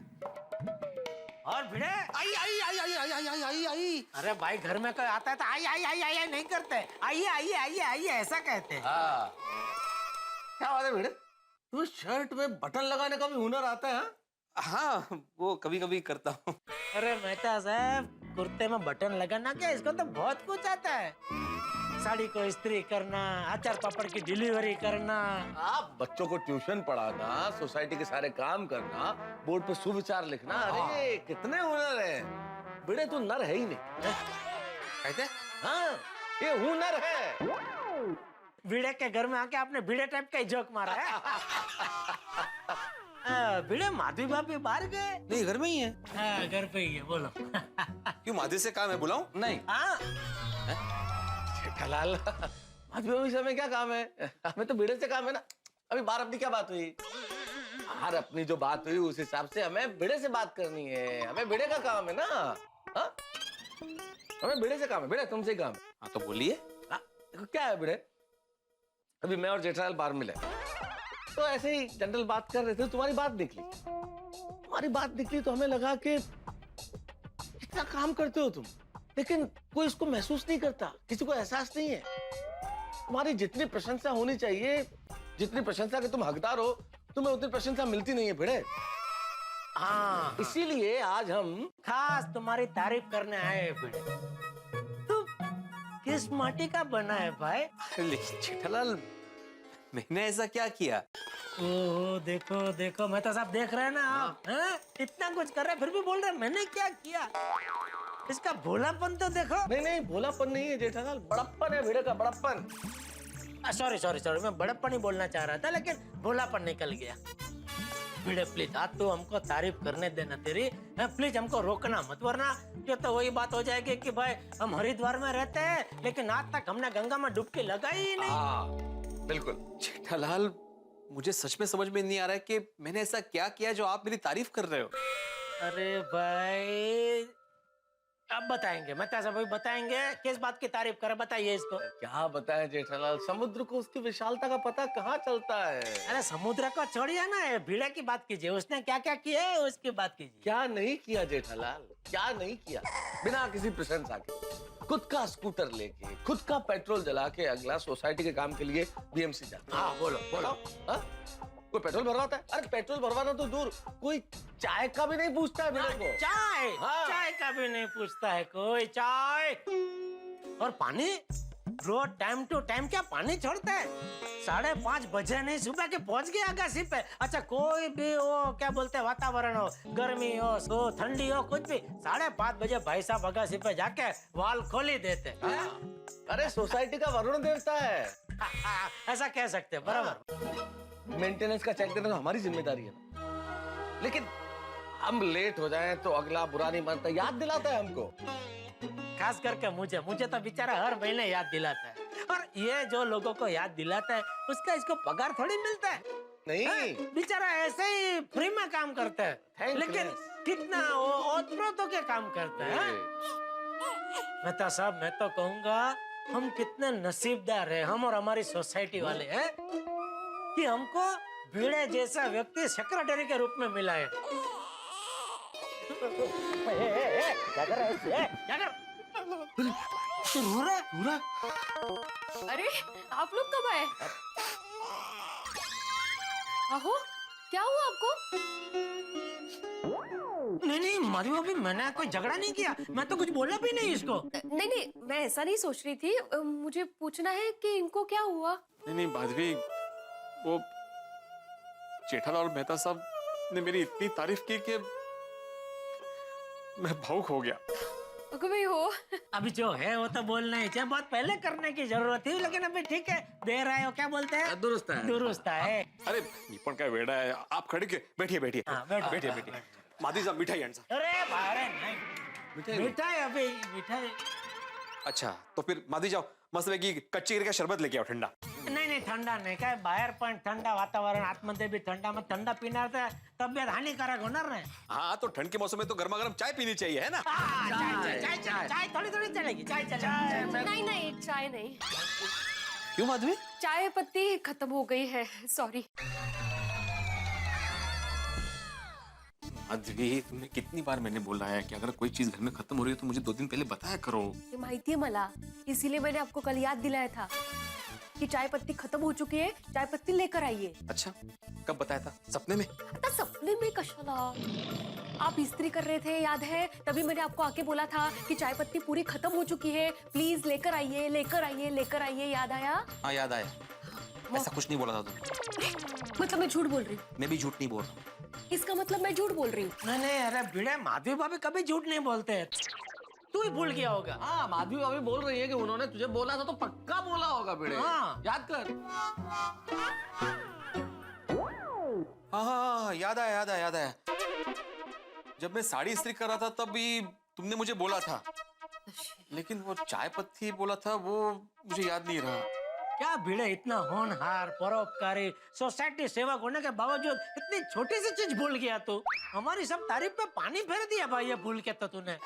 और भिड़े आई। अरे भाई घर में कोई आता है तो आई नहीं करते, आइए ऐसा कहते हैं। क्या बात है भिड़े, तुम्हें शर्ट में बटन लगाने का भी हुनर आता है? हाँ वो कभी कभी करता हूँ। अरे मेहता साहब, कुर्ते में बटन लगाना क्या, इसको तो बहुत कुछ आता है। साड़ी को इस्त्री करना, अचार पापड़ की डिलीवरी करना, आप बच्चों को ट्यूशन पढ़ाना, सोसाइटी के सारे काम करना, बोर्ड पे सुविचार लिखना, अरे कितने हुनर है। भिड़े तू नर है ही नहीं। कहते? हाँ ये हुनर है। भिड़े के घर में आके आपने भिड़े टाइप का ही जोक मारा है। भिड़े माधवी भाभी बाहर गए? नहीं, घर में ही है। हाँ, घर पे ही है, बोलो। क्यों, माधवी से काम है, बुलाऊं? नहीं। हाँ, जेठालाल, माधवी भाभी से हमें क्या काम है? हमें तो भिड़े से काम है ना। अभी बाहर अपनी क्या बात हुई? बाहर अपनी जो बात हुई उस हिसाब से हमें भिड़े से बात करनी है। हमें भिड़े का काम है ना। हाँ? हमें भिड़े से काम है। भिड़े तुमसे काम है। हाँ तो बोलिए। देखो क्या है भिड़े, अभी मैं और जेठालाल बाहर मिले तो ऐसे ही जनरल बात कर रहे थे, तुम्हारी बात निकली। तुम्हारी बात निकली तो हमें लगा कि इतना काम करते हो तुम, लेकिन कोई इसको महसूस नहीं करता, किसी को एहसास नहीं है। तुम्हारी जितनी प्रशंसा होनी चाहिए, जितनी प्रशंसा के तुम हकदार हो, तुम्हें उतनी प्रशंसा मिलती नहीं है भिड़े। हाँ, इसीलिए आज हम खास तुम्हारी तारीफ करने आए हैं भिड़े। तू किस माटी का बना है भाई? जेठालाल, मैंने ऐसा क्या किया? ओह, देखो देखो, मैं तो सब देख रहे हैं ना आप। हाँ? इतना कुछ कर रहे हैं फिर भी बोल रहे हैं मैंने क्या किया। इसका भोलापन तो देखो। नहीं नहीं, भोलापन नहीं है जेठालाल, बड़प्पन है भिड़े का, बड़प्पन। सॉरी सॉरी सॉरी, मैं बड़प्पन ही बोलना चाह रहा था लेकिन भोलापन निकल गया। भिड़े प्लीज, आज तो हमको तारीफ करने देना तेरी। प्लीज हमको रोकना मत, वरना ये तो वही बात हो जाएगी कि भाई हम हरिद्वार में रहते हैं लेकिन आज तक हमने गंगा में डुबकी लगाई ही नहीं। बिल्कुल। जेठालाल, मुझे सच में समझ में नहीं आ रहा है कि मैंने ऐसा क्या किया जो आप मेरी तारीफ कर रहे हो। अरे भाई, अब बताएंगे, मैं ऐसा भाई बताएंगे किस बात की तारीफ करे, बताइए इसको। क्या बताएं जेठालाल, समुद्र को उसकी विशालता का पता कहाँ चलता है। अरे समुद्र को छोड़िए ना, ये भिड़े की बात कीजिए। उसने क्या क्या किया है उसकी बात कीजिए। क्या नहीं किया जेठालाल, क्या नहीं किया। बिना किसी प्रशंसा के खुद का स्कूटर लेके, खुद का पेट्रोल जला के अगला सोसाइटी के काम के लिए बीएमसी जाता है। हाँ, बोलो बोलो। हाँ? कोई पेट्रोल भरवाता है? अरे पेट्रोल भरवाना तो दूर, कोई चाय का भी नहीं पूछता है भिड़े को। चाय? हाँ। चाय का भी नहीं पूछता है कोई, चाय। और पानी रोज टाइम टू टाइम क्या पानी छोड़ता है? 5:30 बजे नहीं, सुबह के पहुंच गया अगासी पे। अच्छा, कोई भी हो, क्या बोलते हैं, वातावरण हो, गर्मी हो ठंडी हो, कुछ भी, 5:30 बजे भाई साहब अगासी पे जाके वाल खोली देते। अरे सोसाइटी का वरुण देवता है। ऐसा कह सकते हैं, बराबर। मेंटेनेंस का चेक देना तो हमारी जिम्मेदारी है ना। लेकिन हम लेट हो जाएं तो अगला बुरा नहीं मानता, याद दिलाता है हमको। खास करके मुझे तो बेचारा हर महीने याद दिलाता है। और ये जो लोगों को याद दिलाता है उसका इसको पगार थोड़ी मिलता है। नहीं, बेचारा ऐसे ही फ्री में काम करता है, लेकिन कितना ओतप्रोतों के काम करता है। मेहता साहब, मैं तो कहूँगा हम कितने नसीबदार हैं, हम और हमारी सोसाइटी वाले हैं, कि हमको भिड़े जैसा व्यक्ति सेक्रेटरी के रूप में मिला है। क्या कर रहा है? क्या कर? तू रो रहा? अरे आप लोग कब आए? आहो, क्या हुआ आपको? नहीं माधवी भाभी, मैंने कोई झगड़ा नहीं किया, मैं तो कुछ बोला भी नहीं इसको। नहीं, मैं ऐसा नहीं सोच रही थी। मुझे पूछना है कि इनको क्या हुआ? नहीं माधवी, वो जेठालाल और मेहता साहब ने मेरी इतनी तारीफ की कि मैं भावुक हो गया। भी हो अभी जो है वो तो बोलना ही चाहिए, बहुत पहले करने की जरूरत थी, लेकिन अभी ठीक है, दे रहे हो, क्या बोलते हैं, दुरुस्त है। दुरुस्त है। अरे निपण का वेड़ा है, आप खड़े के बैठिए बैठिए। बैठिए। माधवी साहब, मिठाई आंसर। अरे बाहर नहीं, मिठाई अभी मिठाई। अच्छा, तो फिर माधवी जाओ, मस्त की कच्ची का शरबत लेके आओ, ठंडा। नहीं ठंडा नहीं, काय बाहेर पण ठंडा वातावरण, आतमध्ये भी ठंडा, मग ठंडा पिणार तर तब्येत हानिकारक होणार नाही। हाँ, तो ठंड के मौसम में तो गर्मा गर्म चाय पीनी चाहिए, है ना? चाय थोड़ी थोड़ी चलेगी, चाय नहीं, चाय नहीं। क्यों माधवी? चाय पत्ती खत्म हो गई है, सॉरी। माधवी, तुम्हें कितनी बार मैंने बोला है कि अगर कोई चीज घर में खत्म हो रही है तो मुझे 2 दिन पहले बताया करो। ये माहिती है मला, इसीलिए मैंने आपको कल याद दिलाया था कि चाय पत्ती खत्म हो चुकी है, चाय पत्ती लेकर आइए। अच्छा, कब बताया था? सपने में? आता सपने में कशाला? आप इस्त्री कर रहे थे, याद है? तभी मैंने आपको आके बोला था कि चाय पत्ती पूरी खत्म हो चुकी है, प्लीज लेकर आइए, लेकर आइए, लेकर आइए। याद आया? हाँ, याद आया। ऐसा कुछ नहीं बोला था तुमने। मतलब मैं झूठ बोल रही हूँ? मैं भी झूठ नहीं बोल रहा। इसका मतलब मैं झूठ बोल रही हूँ? नहीं, अरे भिड़े, माधवी भाभी कभी झूठ नहीं बोलते हैं, तू ही भूल गया होगा। हाँ, माधवी भाभी बोल रही है कि उन्होंने तुझे बोला था तो पक्का बोला होगा भिड़े। हाँ। याद कर। हाँ, याद आया। जब मैं साड़ी इस्त्री कर रहा था तब भी तुमने मुझे बोला था, लेकिन वो चाय पत्ती बोला था वो मुझे याद नहीं रहा। क्या भिड़े, इतना होनहार, परोपकारी, सोसाइटी सेवक होने के बावजूद इतनी छोटी सी चीज भूल गया तू। हमारी सब तारीफ पे पानी फेर दिया भाई ये भूल के तो तूने।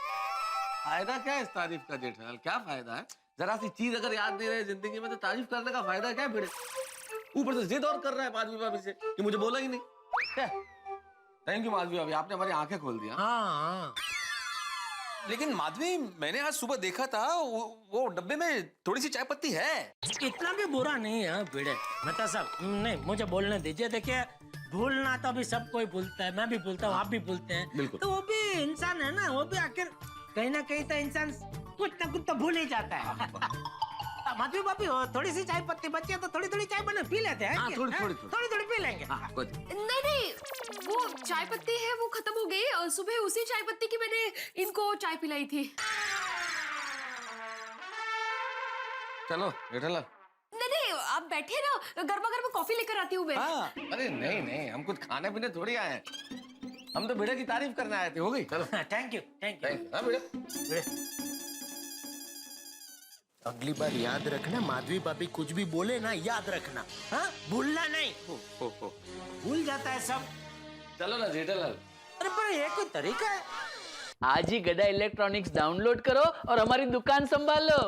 फायदा क्या है इस तारीफ का जेठालाल? क्या फायदा है? जरा सी चीज अगर याद नहीं रहे जिंदगी में तो तारीफ करने का फायदा क्या भिड़े? ऊपर से जिद और कर रहा है माधवी भाभी से कि मुझे बोला ही नहीं। थैंक यू माधवी भाभी, आपने हमारी आंखें खोल दिया। हाँ। लेकिन माधवी, मैंने आज सुबह देखा था वो डब्बे में थोड़ी सी चाय पत्ती है। इतना भी बुरा नहीं है भिड़े, मतलब सब नहीं, मुझे बोलने दीजिए। देखिए, भूलना तो अभी सब कोई भूलता है, मैं भी भूलता हूँ, आप भी भूलते हैं, तो वो भी इंसान है ना, वो भी आखिर कहीं ना कहीं तो इंसान कुछ ना कुछ तो भूल ही जाता है। माधवी भाभी, थोड़ी सी चाय पत्ती बची है तो थोड़ी थोड़ी चाय बना पी लेते हैं। थोड़ी पी लेंगे। नहीं, वो चाय पत्ती है वो खत्म हो गई। सुबह उसी चाय पत्ती की मैंने इनको चाय पिलाई थी। चलो जेठालाल। नहीं, आप बैठे ना, गर्मा गर्म कॉफी लेकर आती हूँ मैं। अरे नहीं, हम कुछ खाने पीने थोड़ी आए हैं, हम तो भिड़े की तारीफ करने आए थे। हो गई? चलो। Thank you. हाँ भिड़े। अगली बार याद रखना, माधवी भाभी कुछ भी बोले ना, याद रखना, हाँ? भूलना नहीं। भूल जाता है सब। चलो ना जेठालाल। अरे पर ये कोई तरीका है? आज ही गड़ा इलेक्ट्रॉनिक्स डाउनलोड करो और हमारी दुकान संभालो।